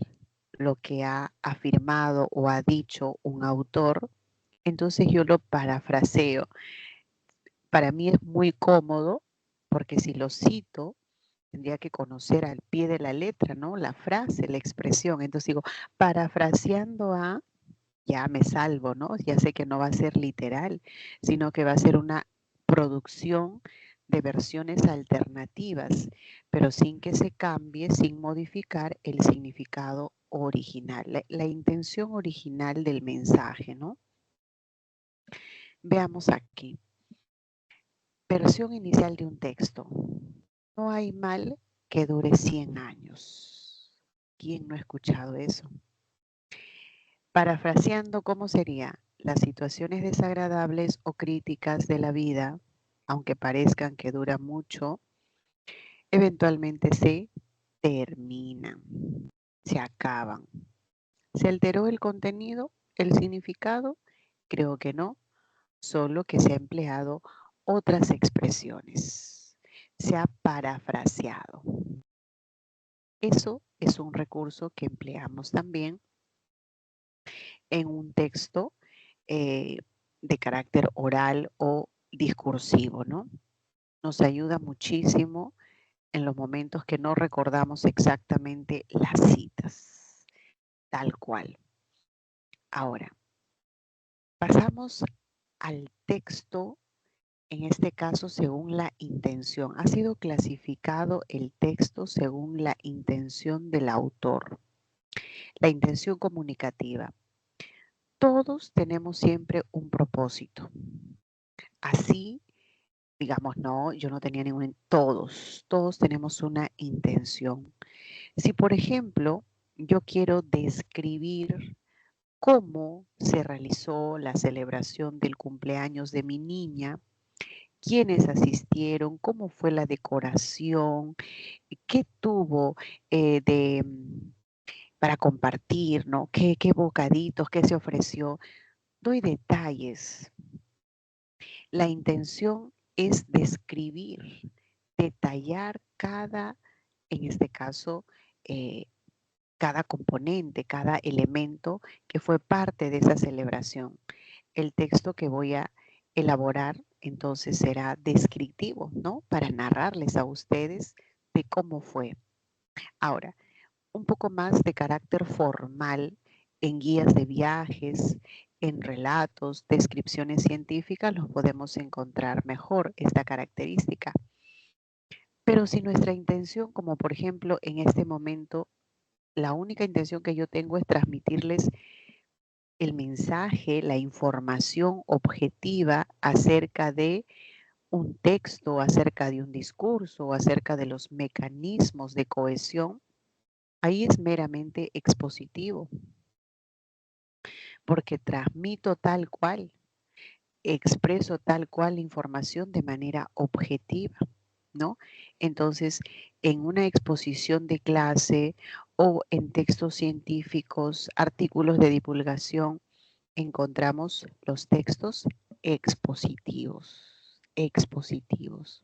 lo que ha afirmado o ha dicho un autor, entonces yo lo parafraseo. Para mí es muy cómodo porque si lo cito, tendría que conocer al pie de la letra, ¿no? La frase, la expresión. Entonces digo, parafraseando a, ya me salvo, ¿no? Ya sé que no va a ser literal, sino que va a ser una producción de versiones alternativas, pero sin que se cambie, sin modificar el significado original, la intención original del mensaje, ¿no? Veamos aquí. Versión inicial de un texto. No hay mal que dure 100 años. ¿Quién no ha escuchado eso? Parafraseando, ¿cómo sería? Las situaciones desagradables o críticas de la vida, aunque parezcan que duran mucho, eventualmente se terminan, se acaban. ¿Se alteró el contenido, el significado? Creo que no, solo que se ha empleado otras expresiones. Se ha parafraseado. Eso es un recurso que empleamos también en un texto de carácter oral o discursivo, ¿no? Nos ayuda muchísimo en los momentos que no recordamos exactamente las citas, tal cual. Ahora, pasamos al texto, en este caso según la intención. Ha sido clasificado el texto según la intención del autor, la intención comunicativa. Todos tenemos siempre un propósito. Así, digamos, no, yo no tenía ningún, todos tenemos una intención. Si, por ejemplo, yo quiero describir cómo se realizó la celebración del cumpleaños de mi niña, quiénes asistieron, cómo fue la decoración, qué tuvo para compartir, ¿no? ¿Qué bocaditos, qué se ofreció? Doy detalles. La intención es describir, detallar cada, en este caso, eh, cada componente, cada elemento que fue parte de esa celebración. El texto que voy a elaborar entonces será descriptivo, ¿no? Para narrarles a ustedes de cómo fue. Ahora, un poco más de carácter formal en guías de viajes, en relatos, descripciones científicas, los podemos encontrar mejor esta característica. Pero si nuestra intención, como por ejemplo en este momento, la única intención que yo tengo es transmitirles el mensaje, la información objetiva acerca de un texto, acerca de un discurso, acerca de los mecanismos de cohesión, ahí es meramente expositivo, porque transmito tal cual, expreso tal cual la información de manera objetiva. ¿no? Entonces, en una exposición de clase o en textos científicos, artículos de divulgación, encontramos los textos expositivos. Expositivos.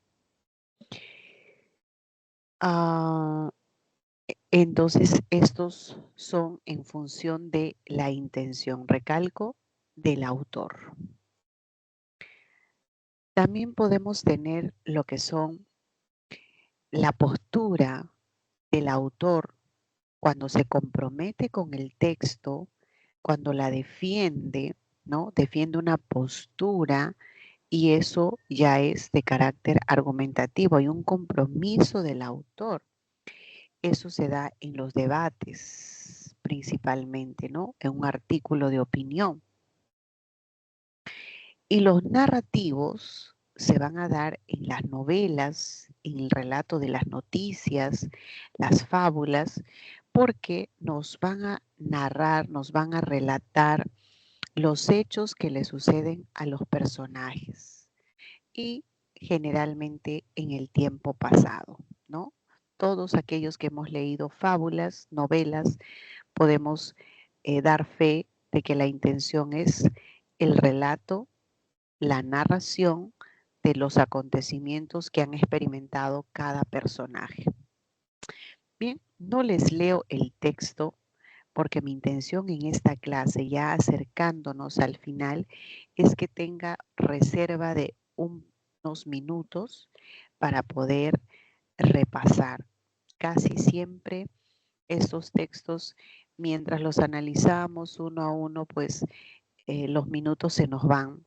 Entonces, estos son en función de la intención, recalco, del autor. También podemos tener lo que son la postura del autor cuando se compromete con el texto, cuando la defiende, ¿no? Defiende una postura y eso ya es de carácter argumentativo. Hay un compromiso del autor. Eso se da en los debates principalmente, ¿no? En un artículo de opinión. Y los narrativos se van a dar en las novelas, en el relato de las noticias, las fábulas, porque nos van a narrar, nos van a relatar los hechos que le suceden a los personajes y generalmente en el tiempo pasado, ¿no? Todos aquellos que hemos leído fábulas, novelas, podemos dar fe de que la intención es el relato, la narración de los acontecimientos que han experimentado cada personaje. Bien, no les leo el texto porque mi intención en esta clase, ya acercándonos al final, es que tenga reserva de unos minutos para poder repasar. Casi siempre estos textos, mientras los analizamos uno a uno, pues los minutos se nos van.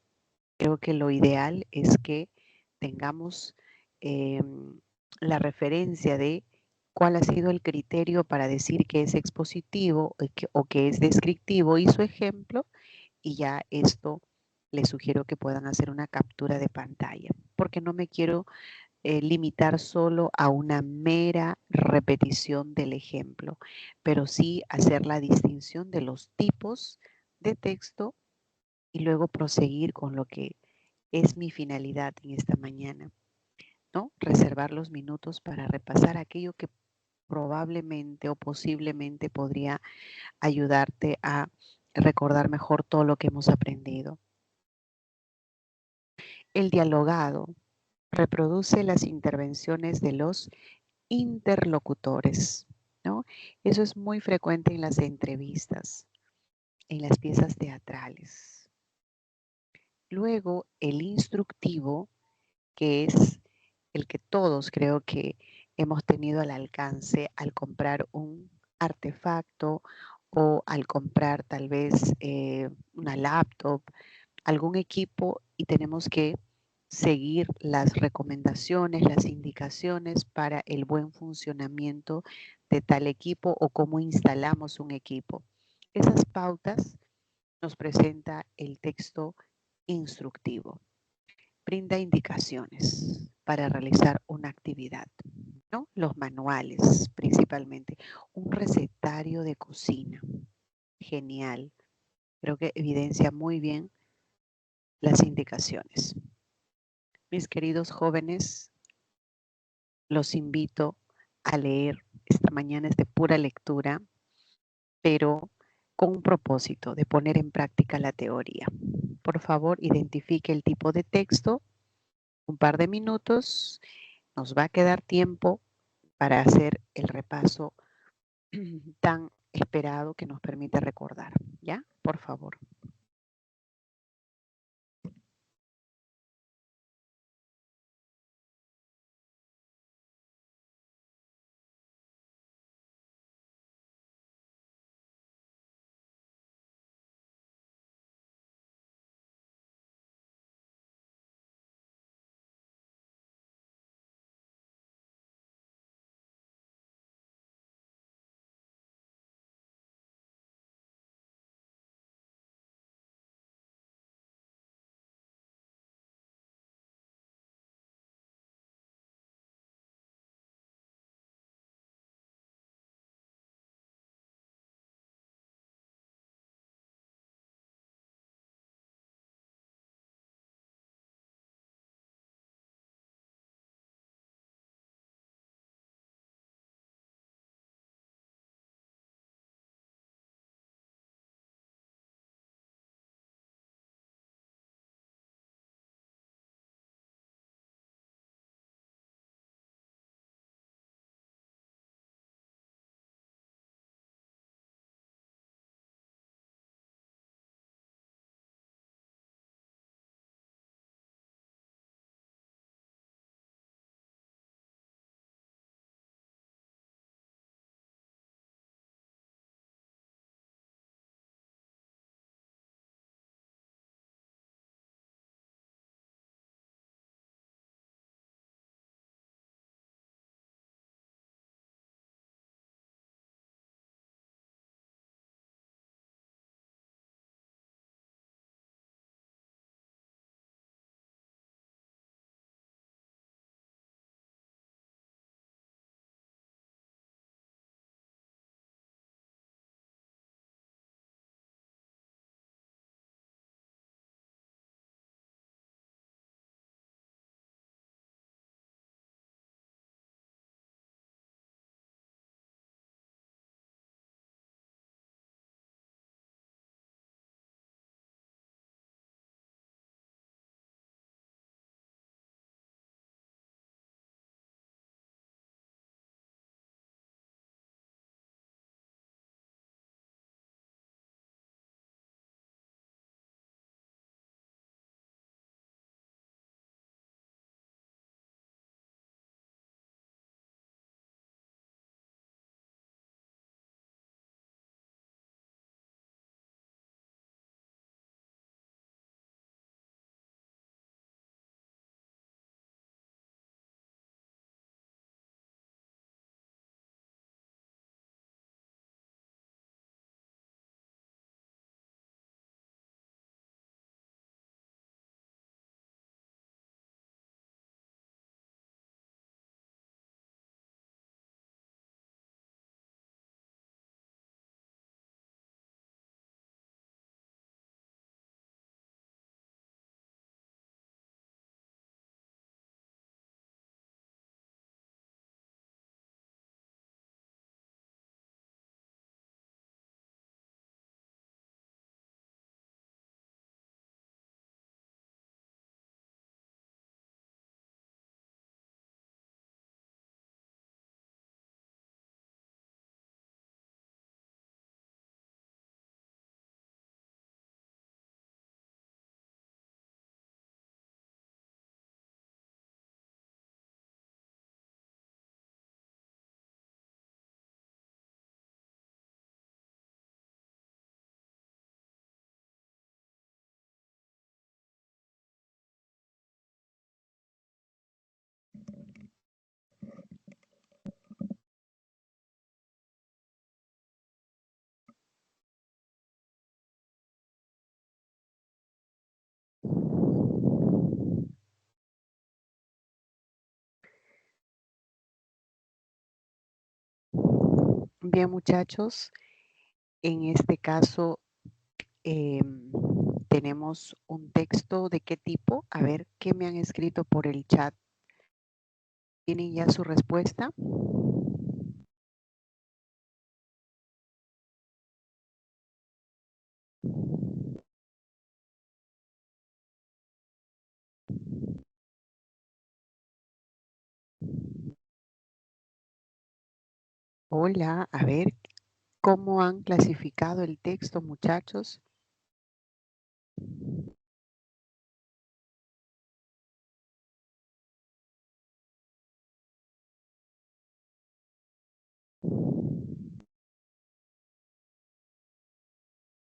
Creo que lo ideal es que tengamos la referencia de cuál ha sido el criterio para decir que es expositivo o que es descriptivo y su ejemplo, y ya esto les sugiero que puedan hacer una captura de pantalla, porque no me quiero limitar solo a una mera repetición del ejemplo, pero sí hacer la distinción de los tipos de texto y luego proseguir con lo que es mi finalidad en esta mañana, ¿no? Reservar los minutos para repasar aquello que probablemente o posiblemente podría ayudarte a recordar mejor todo lo que hemos aprendido. El dialogado reproduce las intervenciones de los interlocutores, ¿no? Eso es muy frecuente en las entrevistas, en las piezas teatrales. Luego, el instructivo, que es el que todos creo que hemos tenido al alcance al comprar un artefacto o al comprar tal vez una laptop, algún equipo y tenemos que seguir las recomendaciones, las indicaciones para el buen funcionamiento de tal equipo o cómo instalamos un equipo. Esas pautas nos presenta el texto instructivo. Brinda indicaciones para realizar una actividad, ¿no? Los manuales principalmente. Un recetario de cocina. Genial. Creo que evidencia muy bien las indicaciones. Mis queridos jóvenes, los invito a leer. Esta mañana es de pura lectura, pero con un propósito de poner en práctica la teoría. Por favor, identifique el tipo de texto, un par de minutos. Nos va a quedar tiempo para hacer el repaso tan esperado que nos permite recordar. ¿Ya? Por favor. Bien, muchachos, en este caso tenemos un texto de qué tipo. A ver, ¿qué me han escrito por el chat? ¿Tienen ya su respuesta? Hola, a ver, ¿cómo han clasificado el texto, muchachos?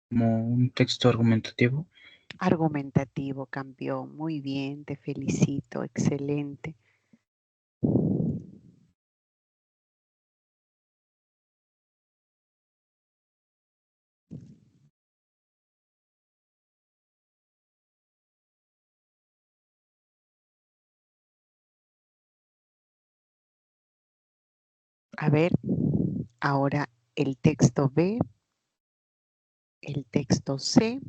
Como un texto argumentativo. Argumentativo, campeón. Muy bien, te felicito. Excelente. A ver, ahora el texto B, el texto C.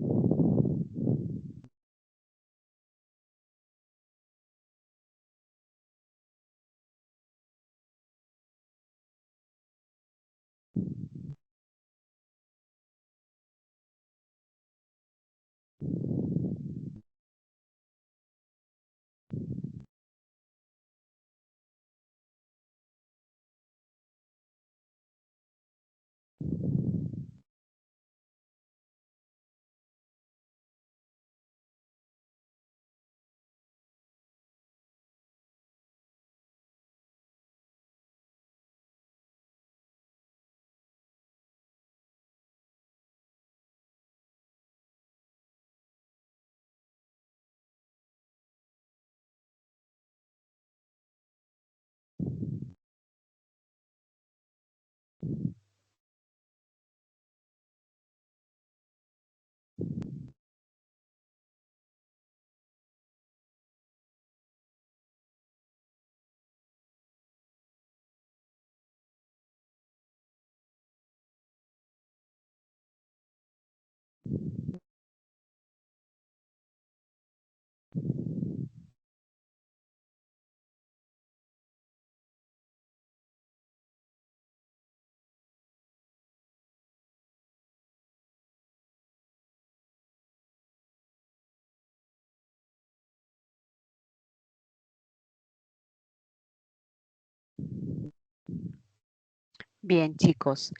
Bien, chicos,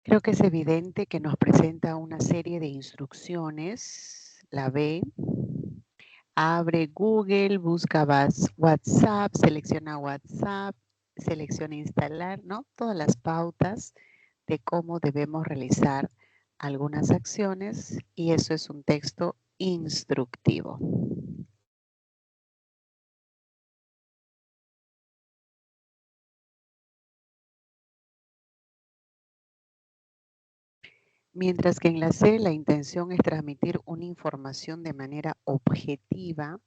creo que es evidente que nos presenta una serie de instrucciones. La B, abre Google, busca WhatsApp, selecciona instalar, ¿no? Todas las pautas de cómo debemos realizar algunas acciones y eso es un texto instructivo. Mientras que en la C la intención es transmitir una información de manera objetiva,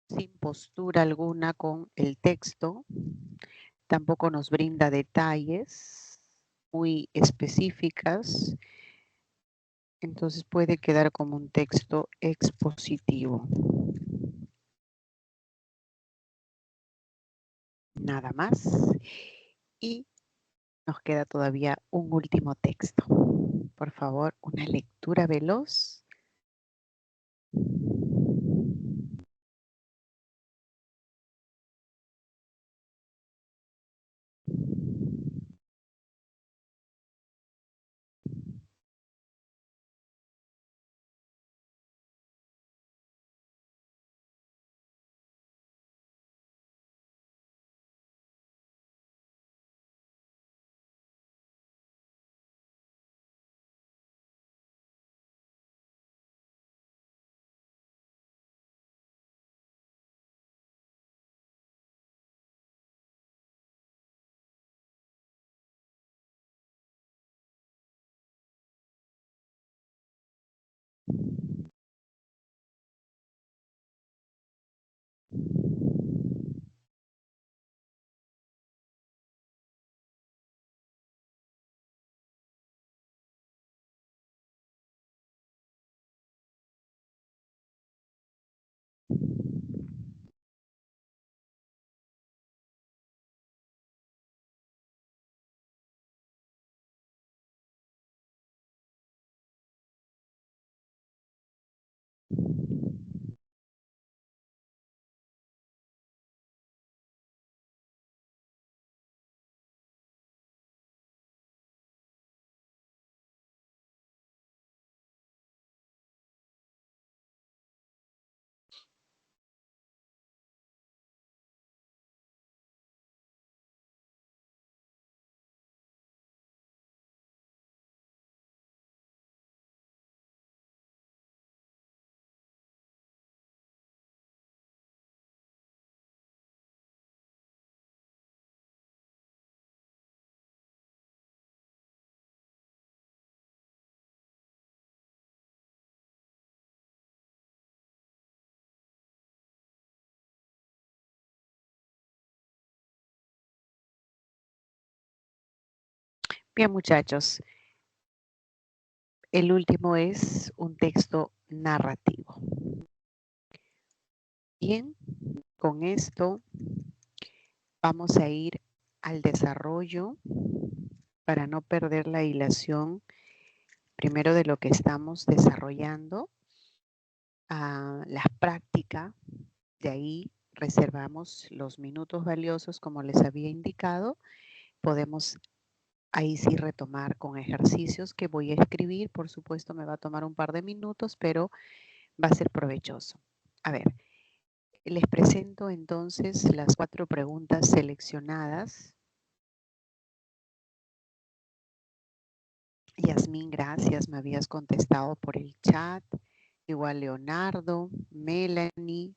sin postura alguna con el texto, tampoco nos brinda detalles muy específicas, entonces puede quedar como un texto expositivo. Nada más. Y nos queda todavía un último texto. Por favor, una lectura veloz. Bien, muchachos. El último es un texto narrativo. Bien, con esto vamos a ir al desarrollo para no perder la hilación primero de lo que estamos desarrollando, a la práctica. De ahí reservamos los minutos valiosos como les había indicado. Podemos ahí sí retomar con ejercicios que voy a escribir. Por supuesto me va a tomar un par de minutos, pero va a ser provechoso. A ver, les presento entonces las 4 preguntas seleccionadas. Yasmín, gracias, me habías contestado por el chat. Igual Leonardo, Melanie,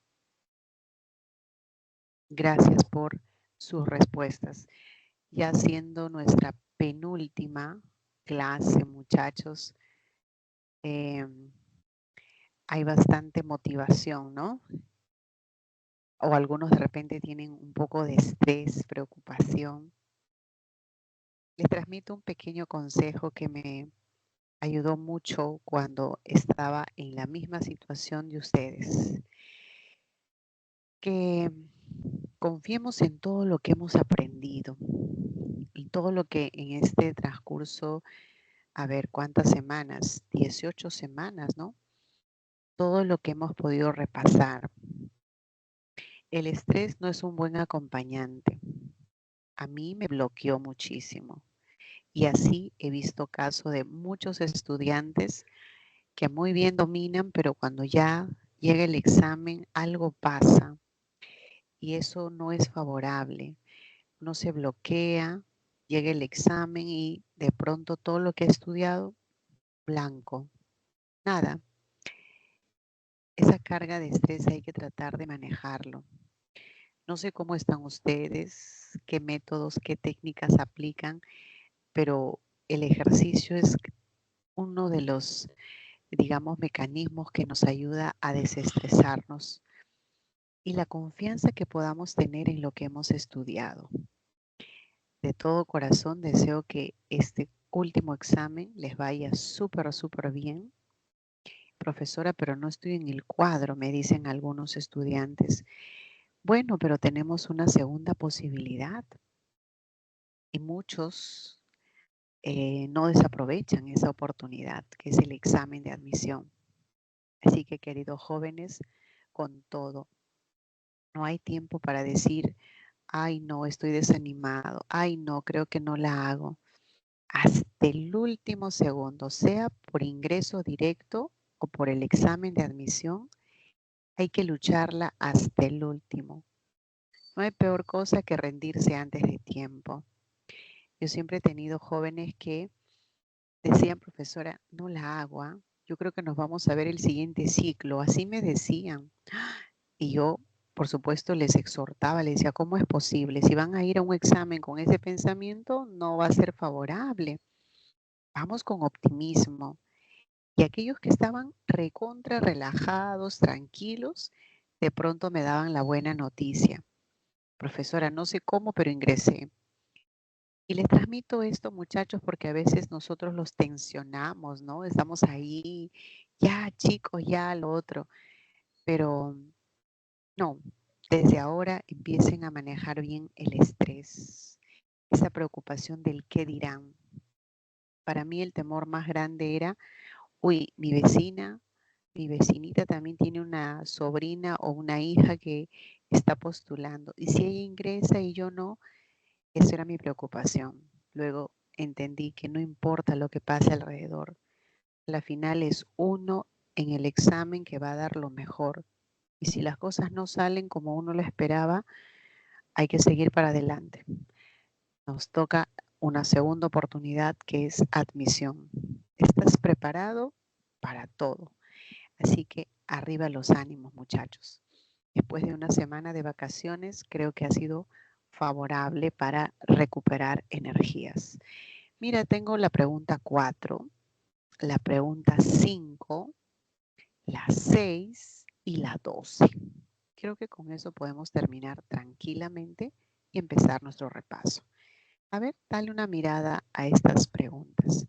gracias por sus respuestas. Ya siendo nuestra penúltima clase, muchachos, hay bastante motivación, ¿no? O algunos de repente tienen un poco de estrés, preocupación. Les transmito un pequeño consejo que me ayudó mucho cuando estaba en la misma situación de ustedes. Que confiemos en todo lo que hemos aprendido y todo lo que en este transcurso, a ver, ¿cuántas semanas? 18 semanas, ¿no? Todo lo que hemos podido repasar. El estrés no es un buen acompañante. A mí me bloqueó muchísimo. Y así he visto casos de muchos estudiantes que muy bien dominan, pero cuando ya llega el examen, algo pasa y eso no es favorable. Uno se bloquea, llega el examen y de pronto todo lo que ha estudiado, blanco, nada. Esa carga de estrés hay que tratar de manejarlo. No sé cómo están ustedes, qué métodos, qué técnicas aplican, pero el ejercicio es uno de los, digamos, mecanismos que nos ayuda a desestresarnos y la confianza que podamos tener en lo que hemos estudiado. De todo corazón deseo que este último examen les vaya súper, súper bien. Profesora, pero no estoy en el cuadro, me dicen algunos estudiantes. Bueno, pero tenemos una segunda posibilidad y muchos no desaprovechan esa oportunidad, que es el examen de admisión. Así que, queridos jóvenes, con todo, no hay tiempo para decir, ay, no, estoy desanimado, ay, no, creo que no la hago. Hasta el último segundo, sea por ingreso directo o por el examen de admisión, hay que lucharla hasta el último. No hay peor cosa que rendirse antes de tiempo. Yo siempre he tenido jóvenes que decían, profesora, no la hago, ¿ah? Yo creo que nos vamos a ver el siguiente ciclo. Así me decían. Y yo, por supuesto, les exhortaba, les decía, ¿cómo es posible? Si van a ir a un examen con ese pensamiento, no va a ser favorable. Vamos con optimismo. Y aquellos que estaban recontra relajados, tranquilos, de pronto me daban la buena noticia. Profesora, no sé cómo, pero ingresé. Y les transmito esto, muchachos, porque a veces nosotros los tensionamos, ¿no? Estamos ahí, ya chicos, ya lo otro. Pero no, desde ahora empiecen a manejar bien el estrés, esa preocupación del qué dirán. Para mí el temor más grande era, uy, mi vecinita también tiene una sobrina o una hija que está postulando. Y si ella ingresa y yo no, esa era mi preocupación. Luego entendí que no importa lo que pase alrededor. La final es uno en el examen que va a dar lo mejor. Y si las cosas no salen como uno lo esperaba, hay que seguir para adelante. Nos toca una segunda oportunidad que es admisión. ¿Estás preparado para todo? Así que arriba los ánimos, muchachos. Después de una semana de vacaciones, creo que ha sido favorable para recuperar energías. Mira, tengo la pregunta 4, la pregunta 5, la 6 y la 12. Creo que con eso podemos terminar tranquilamente y empezar nuestro repaso. A ver, dale una mirada a estas preguntas.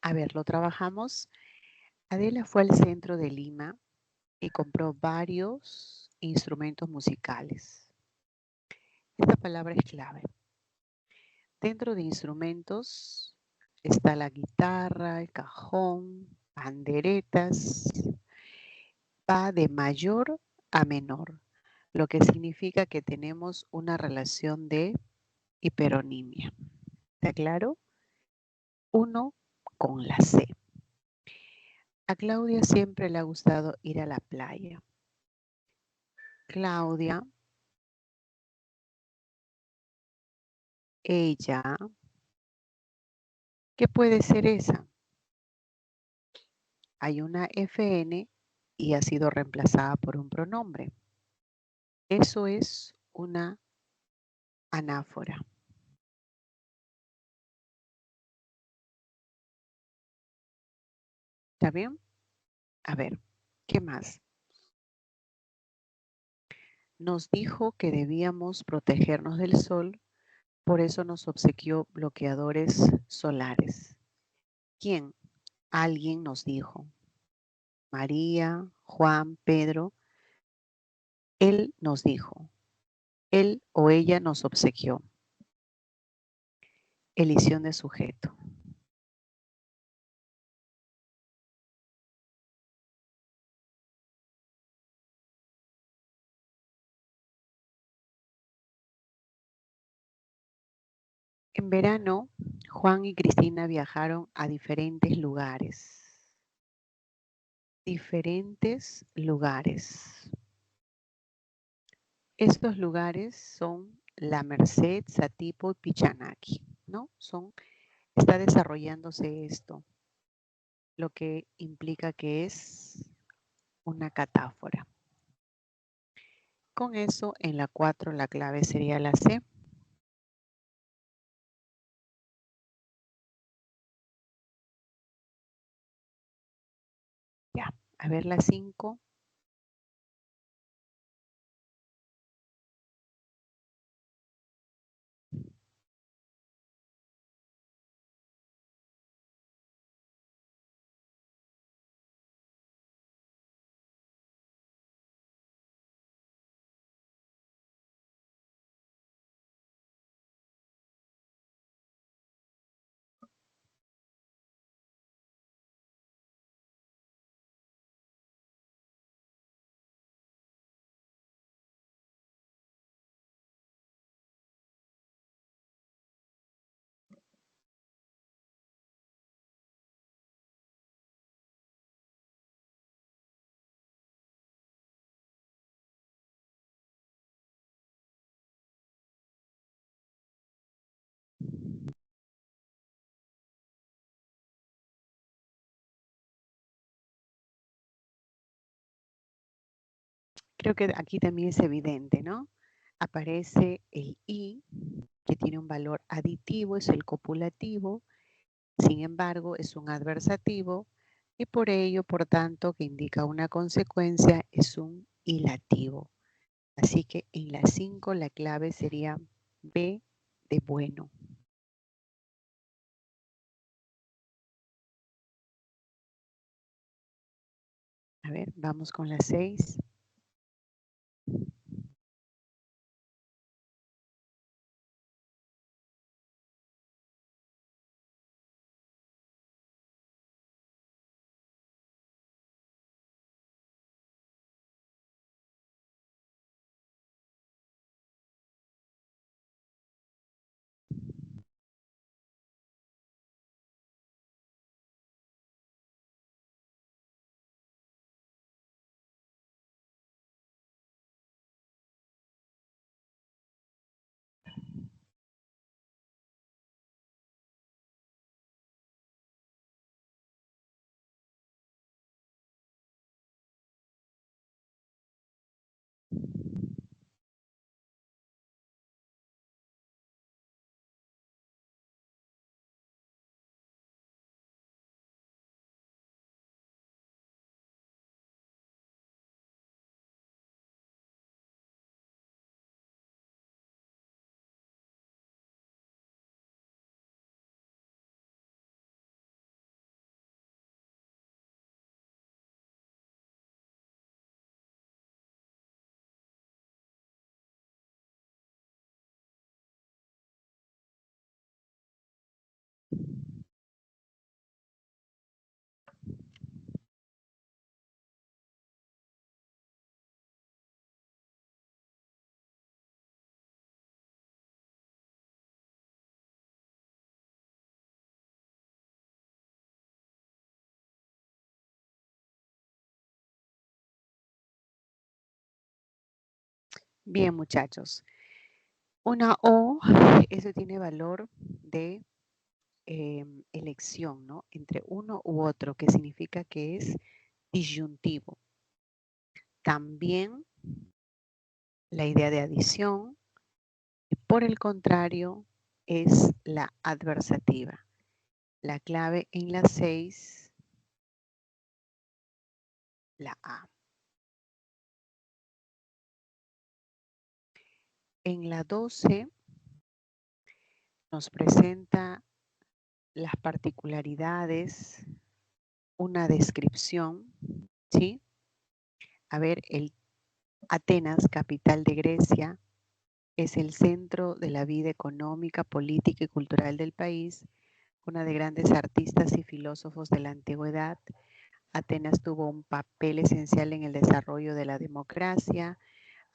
A ver, lo trabajamos. Adela fue al centro de Lima y compró varios instrumentos musicales. Esta palabra es clave. Dentro de instrumentos está la guitarra, el cajón, panderetas. Va de mayor a menor, lo que significa que tenemos una relación de hiperonimia. ¿Está claro? Uno con la C. A Claudia siempre le ha gustado ir a la playa. Claudia, ella, ¿qué puede ser esa? Hay una FN y ha sido reemplazada por un pronombre. Eso es una anáfora. ¿Está bien? A ver, ¿qué más? Nos dijo que debíamos protegernos del sol, por eso nos obsequió bloqueadores solares. ¿Quién? Alguien nos dijo. María, Juan, Pedro. Él nos dijo. Él o ella nos obsequió. Elisión de sujeto. En verano, Juan y Cristina viajaron a diferentes lugares. Diferentes lugares. Estos lugares son La Merced, Satipo y Pichanaki, ¿no? Está desarrollándose esto, lo que implica que es una catáfora. Con eso, en la 4 la clave sería la C. Ya, a ver la 5. Creo que aquí también es evidente, ¿no? Aparece el I, que tiene un valor aditivo, es el copulativo. Sin embargo, es un adversativo y por ello, por tanto, que indica una consecuencia, es un ilativo. Así que en la 5 la clave sería B de bueno. A ver, vamos con la 6. Bien, muchachos. Una O, eso tiene valor de elección, ¿no? Entre uno u otro, que significa que es disyuntivo. También la idea de adición, y por el contrario, es la adversativa. La clave en la 6, la A. En la 12 nos presenta las particularidades, una descripción, ¿sí? A ver, Atenas, capital de Grecia, es el centro de la vida económica, política y cultural del país, una de grandes artistas y filósofos de la antigüedad. Atenas tuvo un papel esencial en el desarrollo de la democracia.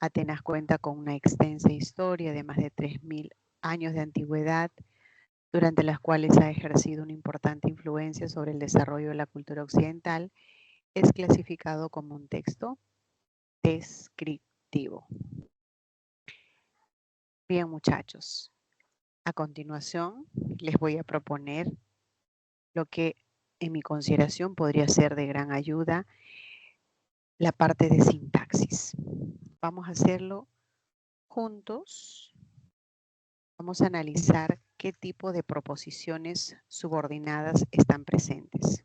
Atenas cuenta con una extensa historia de más de 3.000 años de antigüedad, durante las cuales ha ejercido una importante influencia sobre el desarrollo de la cultura occidental. Es clasificado como un texto descriptivo. Bien, muchachos, a continuación les voy a proponer lo que en mi consideración podría ser de gran ayuda, la parte de sintaxis. Vamos a hacerlo juntos. Vamos a analizar qué tipo de proposiciones subordinadas están presentes.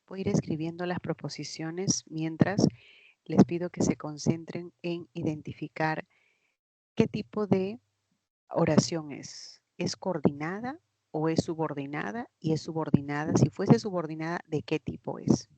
Voy a ir escribiendo las proposiciones mientras les pido que se concentren en identificar qué tipo de oración es. ¿Es coordinada o es subordinada? Y es subordinada. Si fuese subordinada, ¿de qué tipo es?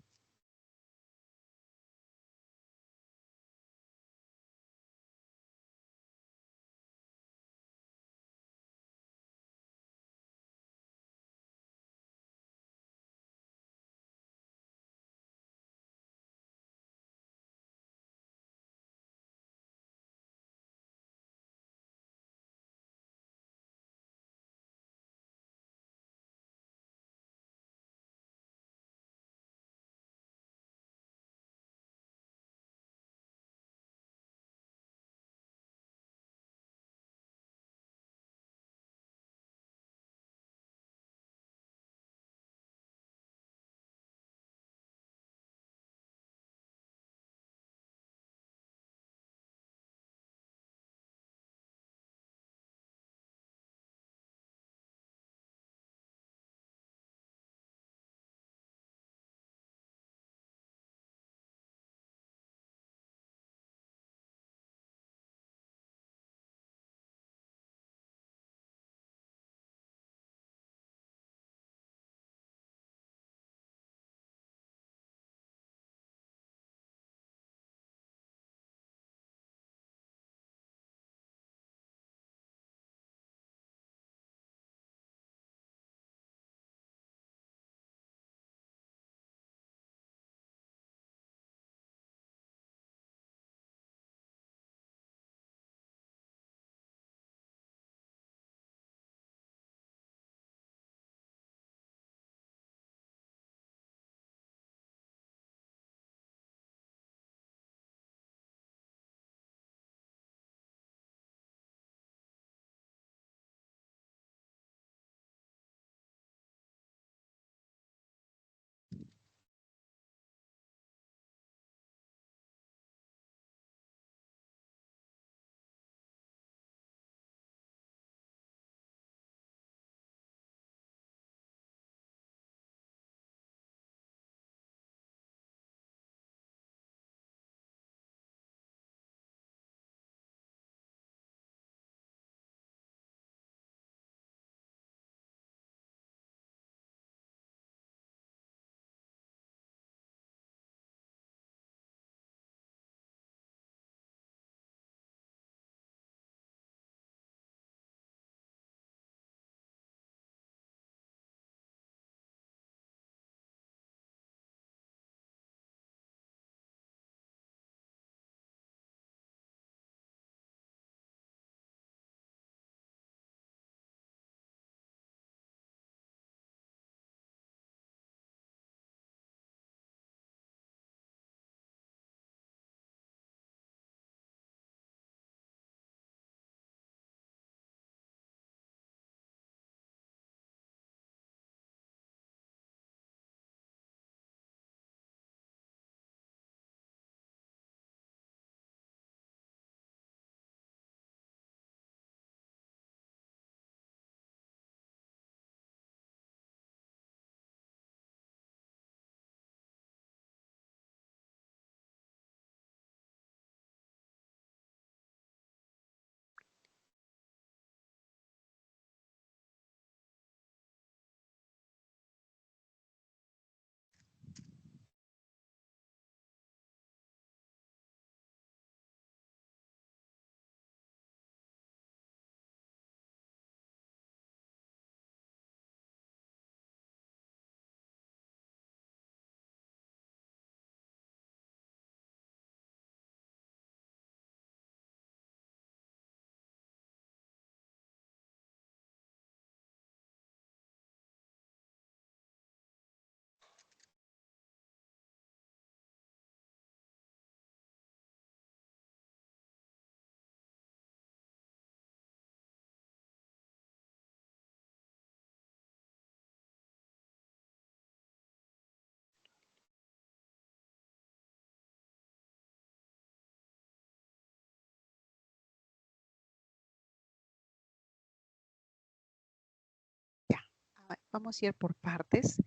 Vamos a ir por partes.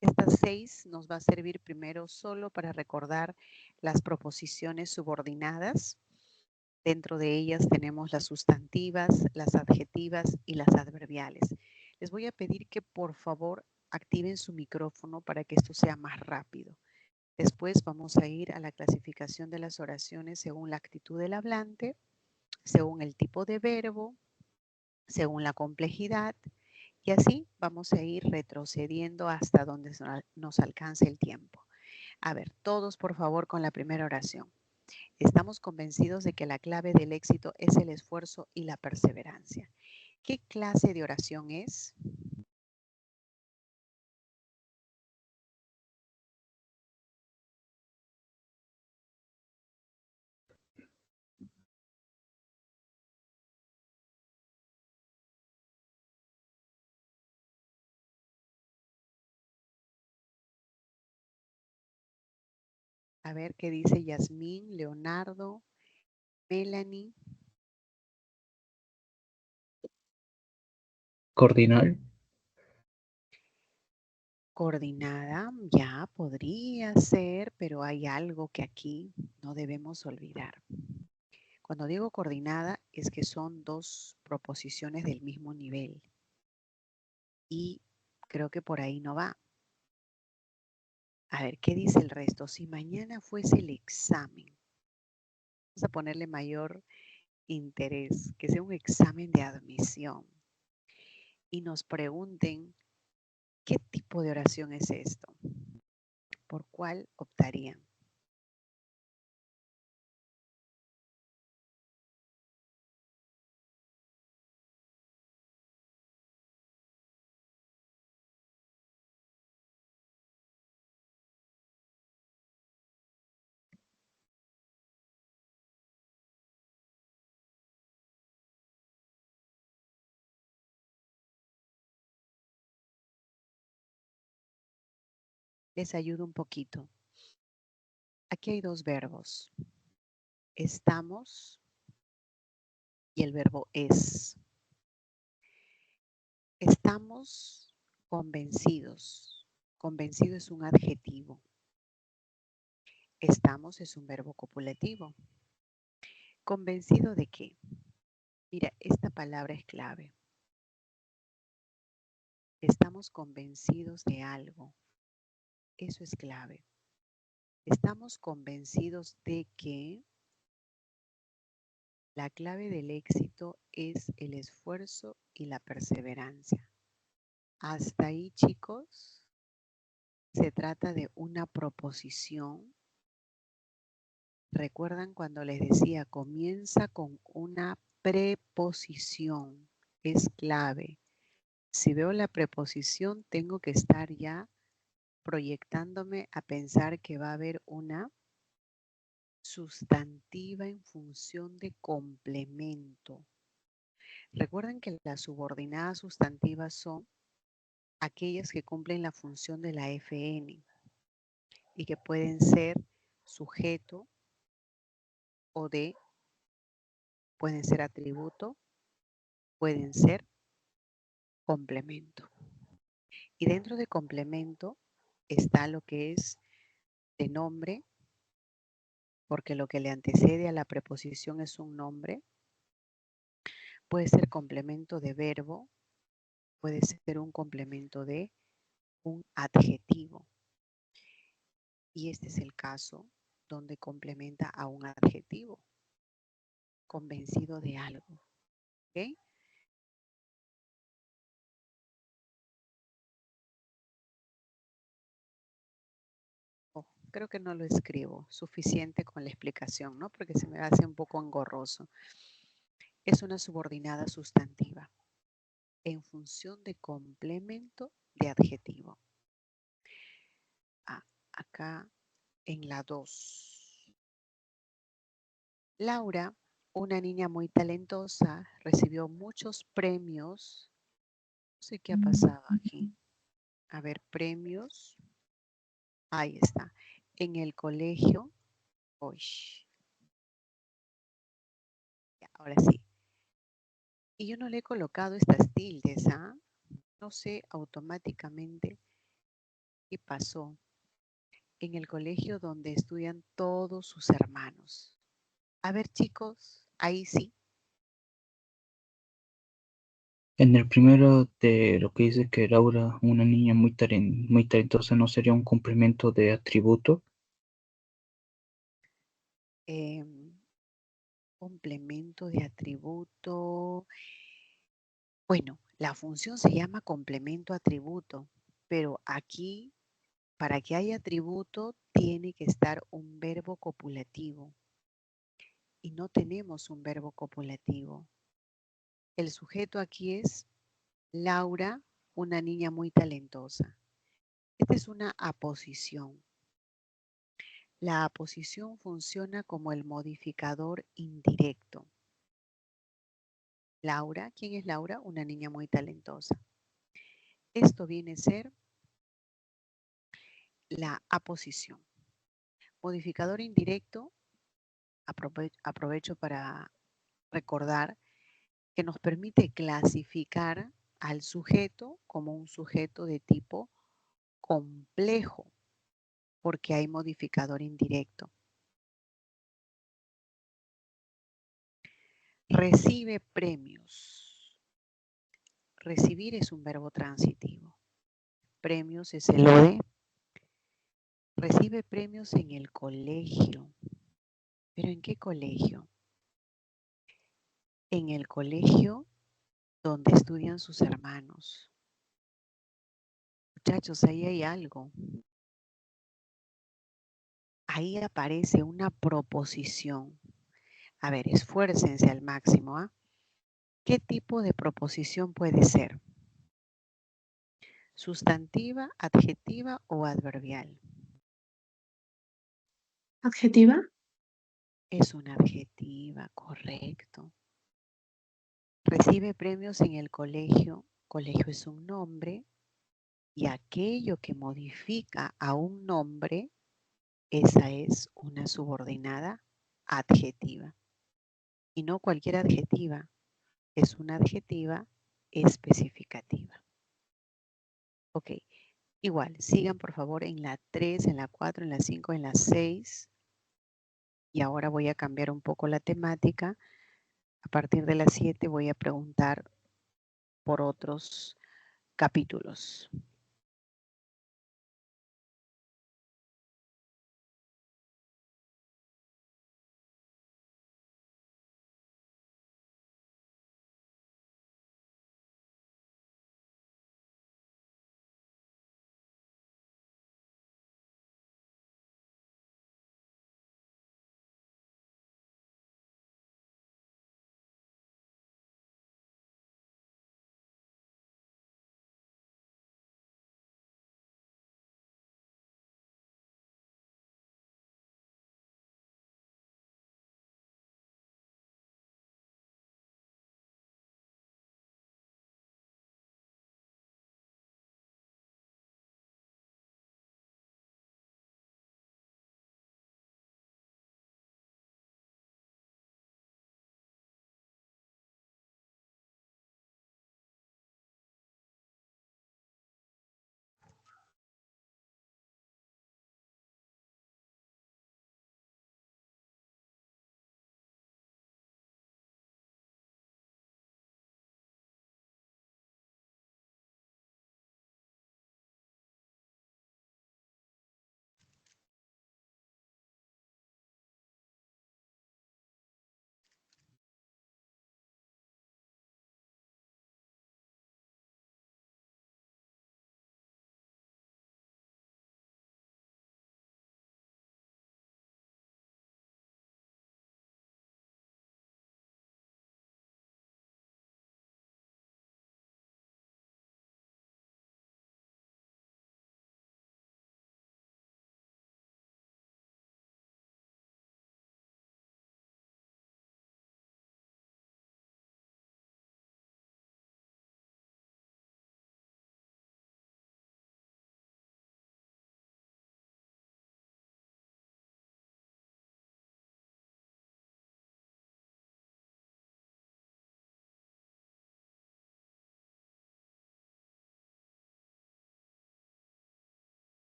Estas 6 nos va a servir primero solo para recordar las proposiciones subordinadas. Dentro de ellas tenemos las sustantivas, las adjetivas y las adverbiales. Les voy a pedir que por favor activen su micrófono para que esto sea más rápido. Después vamos a ir a la clasificación de las oraciones según la actitud del hablante, según el tipo de verbo, según la complejidad, y así vamos a ir retrocediendo hasta donde nos alcance el tiempo. A ver, todos por favor con la primera oración. Estamos convencidos de que la clave del éxito es el esfuerzo y la perseverancia. ¿Qué clase de oración es? A ver qué dice Yasmín, Leonardo, Melanie. Coordinar. Coordinada, ya podría ser, pero hay algo que aquí no debemos olvidar. Cuando digo coordinada es que son 2 proposiciones del mismo nivel y creo que por ahí no va. A ver, ¿qué dice el resto? Si mañana fuese el examen, vamos a ponerle mayor interés, que sea un examen de admisión y nos pregunten, ¿qué tipo de oración es esto? ¿Por cuál optarían? Les ayudo un poquito. Aquí hay 2 verbos. Estamos y el verbo es. Estamos convencidos. Convencido es un adjetivo. Estamos es un verbo copulativo. ¿Convencido de qué? Mira, esta palabra es clave. Estamos convencidos de algo. Eso es clave. Estamos convencidos de que la clave del éxito es el esfuerzo y la perseverancia. Hasta ahí, chicos, se trata de una proposición. ¿Recuerdan cuando les decía comienza con una preposición? Es clave. Si veo la preposición, tengo que estar ya proyectándome a pensar que va a haber una sustantiva en función de complemento. Recuerden que las subordinadas sustantivas son aquellas que cumplen la función de la FN y que pueden ser sujeto o de, pueden ser atributo, pueden ser complemento. Y dentro de complemento está lo que es de nombre, porque lo que le antecede a la preposición es un nombre. Puede ser complemento de verbo, puede ser un complemento de un adjetivo. Y este es el caso donde complementa a un adjetivo, convencido de algo. ¿Ok? Oh, creo que no lo escribo suficiente con la explicación, ¿no? Porque se me hace un poco engorroso. Es una subordinada sustantiva en función de complemento de adjetivo. Acá en la 2. Laura, una niña muy talentosa, recibió muchos premios. No sé qué ha pasado aquí. A ver, premios. Ahí está. En el colegio. Uy. Ya, ahora sí. Y yo no le he colocado estas tildes, ¿ah? No sé automáticamente qué pasó en el colegio donde estudian todos sus hermanos. A ver, chicos, ahí sí. En el primero de lo que dice que Laura, una niña muy talentosa, ¿no sería un complemento de atributo? Complemento de atributo. Bueno, la función se llama complemento atributo, pero aquí, para que haya atributo, tiene que estar un verbo copulativo. Y no tenemos un verbo copulativo. El sujeto aquí es Laura, una niña muy talentosa. Esta es una aposición. La aposición funciona como el modificador indirecto. Laura, ¿quién es Laura? Una niña muy talentosa. Esto viene a ser la aposición. Modificador indirecto, aprovecho para recordar que nos permite clasificar al sujeto como un sujeto de tipo complejo, porque hay modificador indirecto. Recibe premios. Recibir es un verbo transitivo. Premios es el OE. Recibe premios en el colegio. ¿Pero en qué colegio? En el colegio donde estudian sus hermanos. Muchachos, ahí hay algo. Ahí aparece una proposición. A ver, esfuércense al máximo, ¿ah? ¿Qué tipo de proposición puede ser? ¿Sustantiva, adjetiva o adverbial? Adjetiva. Es una adjetiva, correcto. Recibe premios en el colegio. Colegio es un nombre y aquello que modifica a un nombre, esa es una subordinada adjetiva. Y no cualquier adjetiva, es una adjetiva especificativa. Ok, igual, sigan por favor en la 3, en la 4, en la 5, en la 6. Y ahora voy a cambiar un poco la temática. A partir de las 7 voy a preguntar por otros capítulos.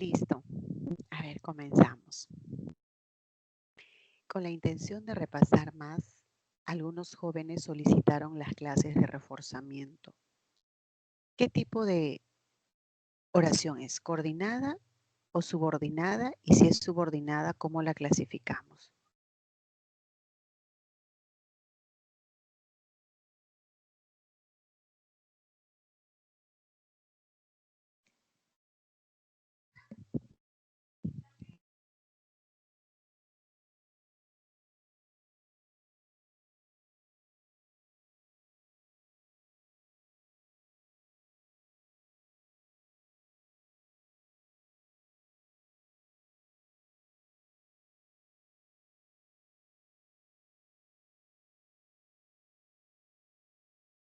Listo. A ver, comenzamos. Con la intención de repasar más, algunos jóvenes solicitaron las clases de reforzamiento. ¿Qué tipo de oración es? ¿Coordinada o subordinada? Y si es subordinada, ¿cómo la clasificamos?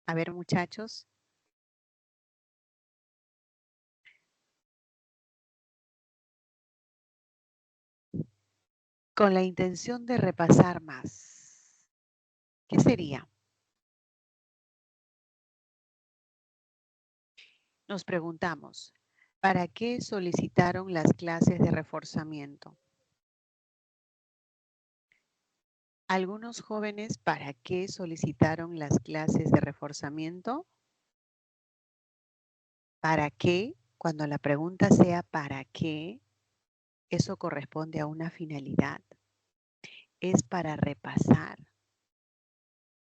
A ver, muchachos. Con la intención de repasar más. ¿Qué sería? Nos preguntamos, ¿para qué solicitaron las clases de reforzamiento? Algunos jóvenes, ¿para qué solicitaron las clases de reforzamiento? ¿Para qué? Cuando la pregunta sea ¿para qué? Eso corresponde a una finalidad. Es para repasar.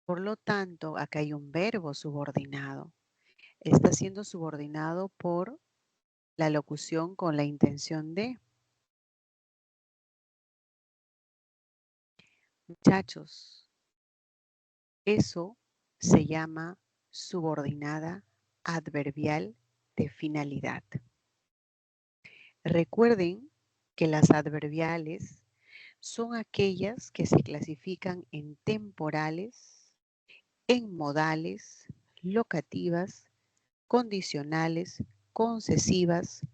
Por lo tanto, acá hay un verbo subordinado. Está siendo subordinado por la locución con la intención de. Muchachos, eso se llama subordinada adverbial de finalidad. Recuerden que las adverbiales son aquellas que se clasifican en temporales, en modales, locativas, condicionales, concesivas,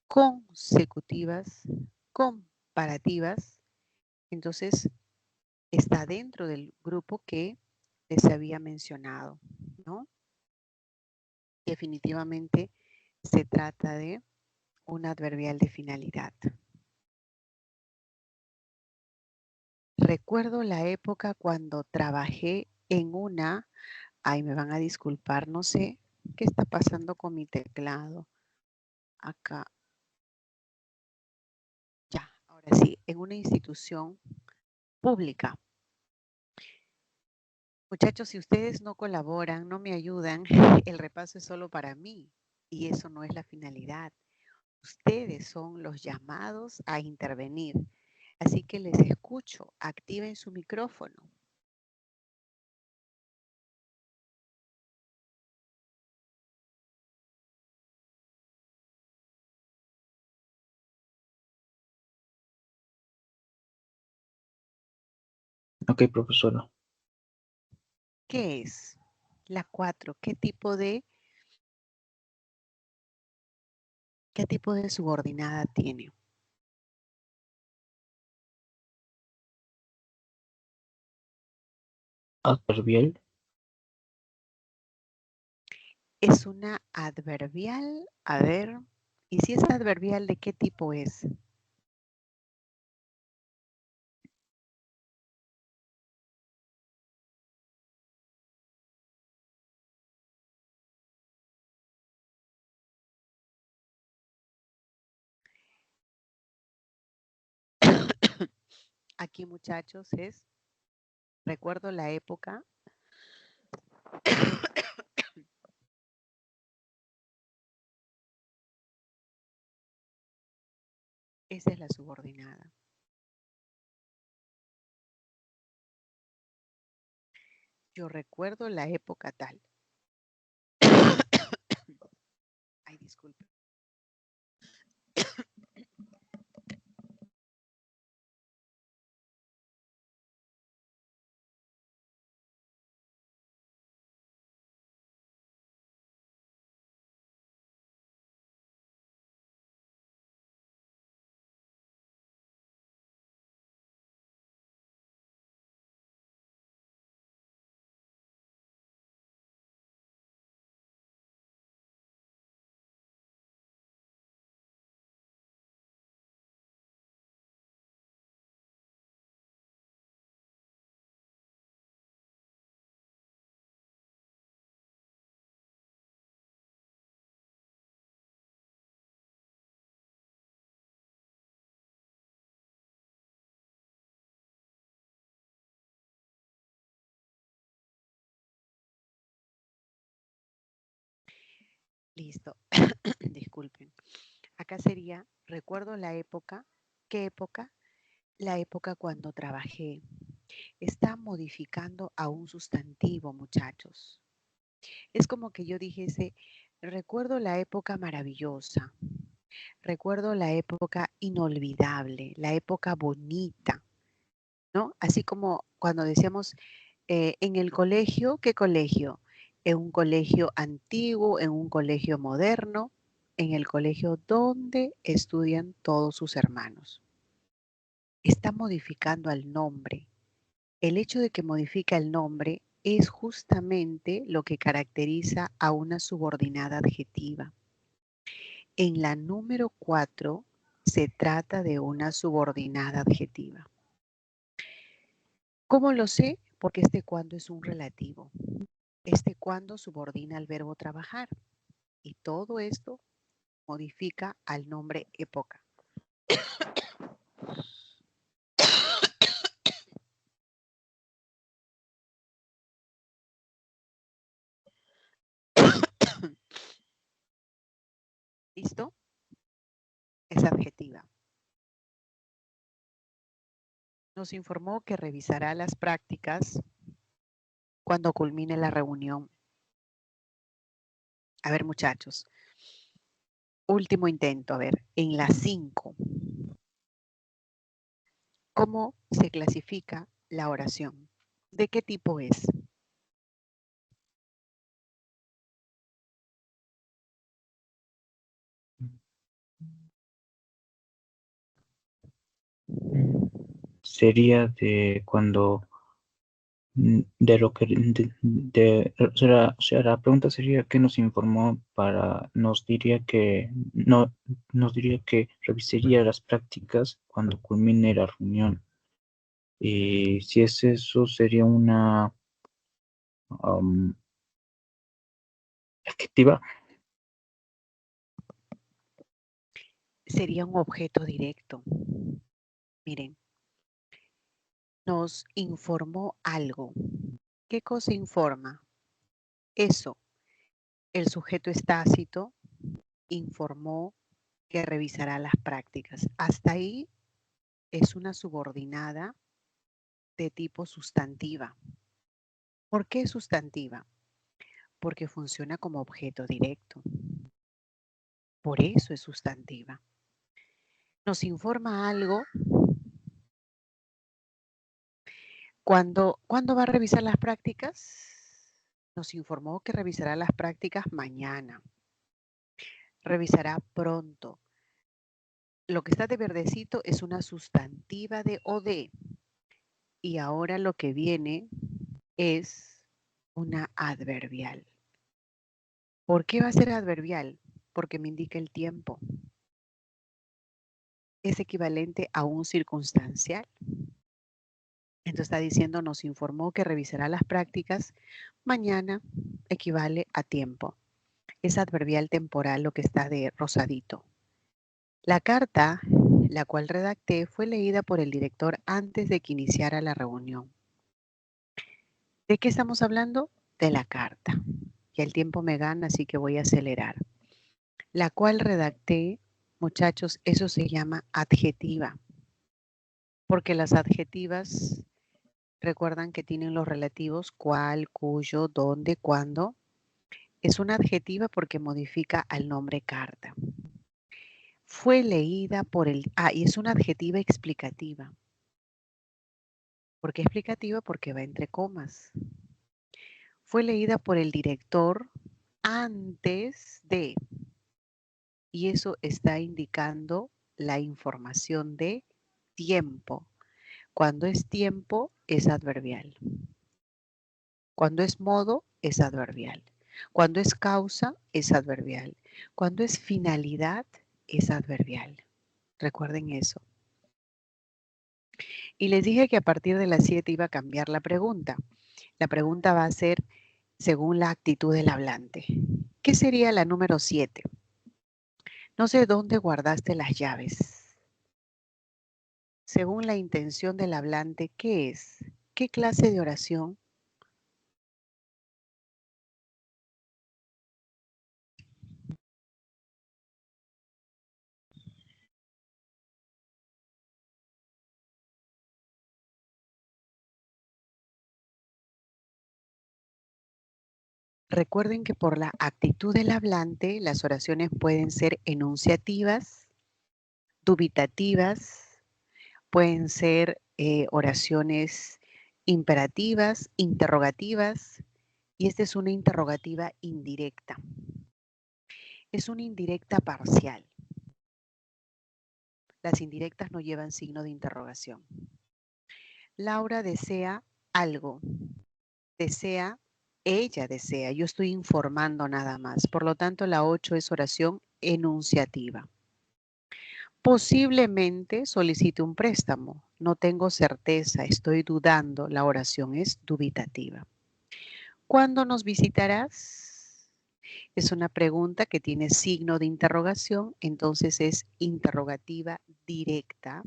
consecutivas, comparativas. Entonces, está dentro del grupo que les había mencionado, ¿no? Definitivamente se trata de un adverbial de finalidad. Recuerdo la época cuando trabajé en una, ay, me van a disculpar, no sé qué está pasando con mi teclado. Acá, ya, ahora sí, en una institución pública. Muchachos, si ustedes no colaboran, no me ayudan, el repaso es solo para mí y eso no es la finalidad. Ustedes son los llamados a intervenir. Así que les escucho, activen su micrófono. Ok, profesora. ¿Qué es? La 4, ¿qué tipo de subordinada tiene? Adverbial. Es una adverbial, a ver, ¿y si es adverbial de qué tipo es? Aquí, muchachos, recuerdo la época. Esa es la subordinada. Yo recuerdo la época tal. Ay, disculpe. Listo. Disculpen. Acá sería, recuerdo la época. ¿Qué época? La época cuando trabajé. Está modificando a un sustantivo, muchachos. Es como que yo dijese, recuerdo la época maravillosa, recuerdo la época inolvidable, la época bonita, ¿no? Así como cuando decíamos en el colegio, ¿qué colegio? En un colegio antiguo, en un colegio moderno, en el colegio donde estudian todos sus hermanos. Está modificando al nombre. El hecho de que modifica el nombre es justamente lo que caracteriza a una subordinada adjetiva. En la número 4 se trata de una subordinada adjetiva. ¿Cómo lo sé? Porque este cuando es un relativo. Este cuando subordina al verbo trabajar. Y todo esto modifica al nombre época. ¿Listo? Es adjetiva. Nos informó que revisará las prácticas cuando culmine la reunión. A ver, muchachos. Último intento, a ver, en la 5. ¿Cómo se clasifica la oración? ¿De qué tipo es? Sería de cuando, de lo que, o sea, la pregunta sería ¿qué nos informó para, nos diría que, no, nos diría que revisaría las prácticas cuando culmine la reunión. Y si es eso, sería una adjetiva. Sería un objeto directo. Miren, nos informó algo. ¿Qué cosa informa? Eso. El sujeto es tácito, informó que revisará las prácticas. Hasta ahí es una subordinada de tipo sustantiva. ¿Por qué sustantiva? Porque funciona como objeto directo. Por eso es sustantiva. Nos informa algo. ¿Cuándo va a revisar las prácticas? Nos informó que revisará las prácticas mañana. Revisará pronto. Lo que está de verdecito es una sustantiva de o de. Y ahora lo que viene es una adverbial. ¿Por qué va a ser adverbial? Porque me indica el tiempo. Es equivalente a un circunstancial. Entonces está diciendo, nos informó que revisará las prácticas. Mañana equivale a tiempo. Es adverbial temporal lo que está de rosadito. La carta, la cual redacté, fue leída por el director antes de que iniciara la reunión. ¿De qué estamos hablando? De la carta. Ya el tiempo me gana, así que voy a acelerar. La cual redacté, muchachos, eso se llama adjetiva. Porque las adjetivas, recuerdan que tienen los relativos cuál, cuyo, dónde, cuándo. Es una adjetiva porque modifica al nombre carta. Fue leída por el... y es una adjetiva explicativa. ¿Por qué explicativa? Porque va entre comas. Fue leída por el director antes de... Y eso está indicando la información de tiempo. Cuando es tiempo, es adverbial. Cuando es modo, es adverbial. Cuando es causa, es adverbial. Cuando es finalidad, es adverbial. Recuerden eso. Y les dije que a partir de las 7 iba a cambiar la pregunta. La pregunta va a ser según la actitud del hablante. ¿Qué sería la número 7? No sé dónde guardaste las llaves. Según la intención del hablante, ¿qué es? ¿Qué clase de oración? Recuerden que por la actitud del hablante, las oraciones pueden ser enunciativas, dubitativas, pueden ser oraciones imperativas, interrogativas, y esta es una interrogativa indirecta. Es una indirecta parcial. Las indirectas no llevan signo de interrogación. Laura desea algo. Ella desea. Yo estoy informando nada más. Por lo tanto, la 8 es oración enunciativa. Posiblemente solicite un préstamo. No tengo certeza, estoy dudando. La oración es dubitativa. ¿Cuándo nos visitarás? Es una pregunta que tiene signo de interrogación, entonces es interrogativa directa,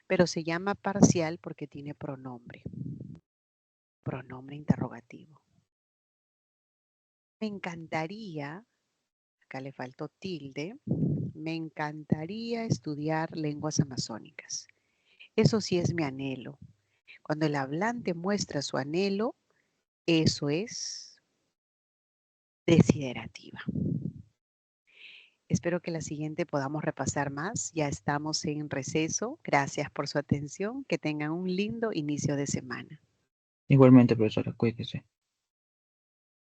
pero se llama parcial porque tiene pronombre. Pronombre interrogativo. Me encantaría, acá le faltó tilde, me encantaría estudiar lenguas amazónicas. Eso sí es mi anhelo. Cuando el hablante muestra su anhelo, eso es desiderativa. Espero que la siguiente podamos repasar más. Ya estamos en receso. Gracias por su atención. Que tengan un lindo inicio de semana. Igualmente, profesora, cuídese.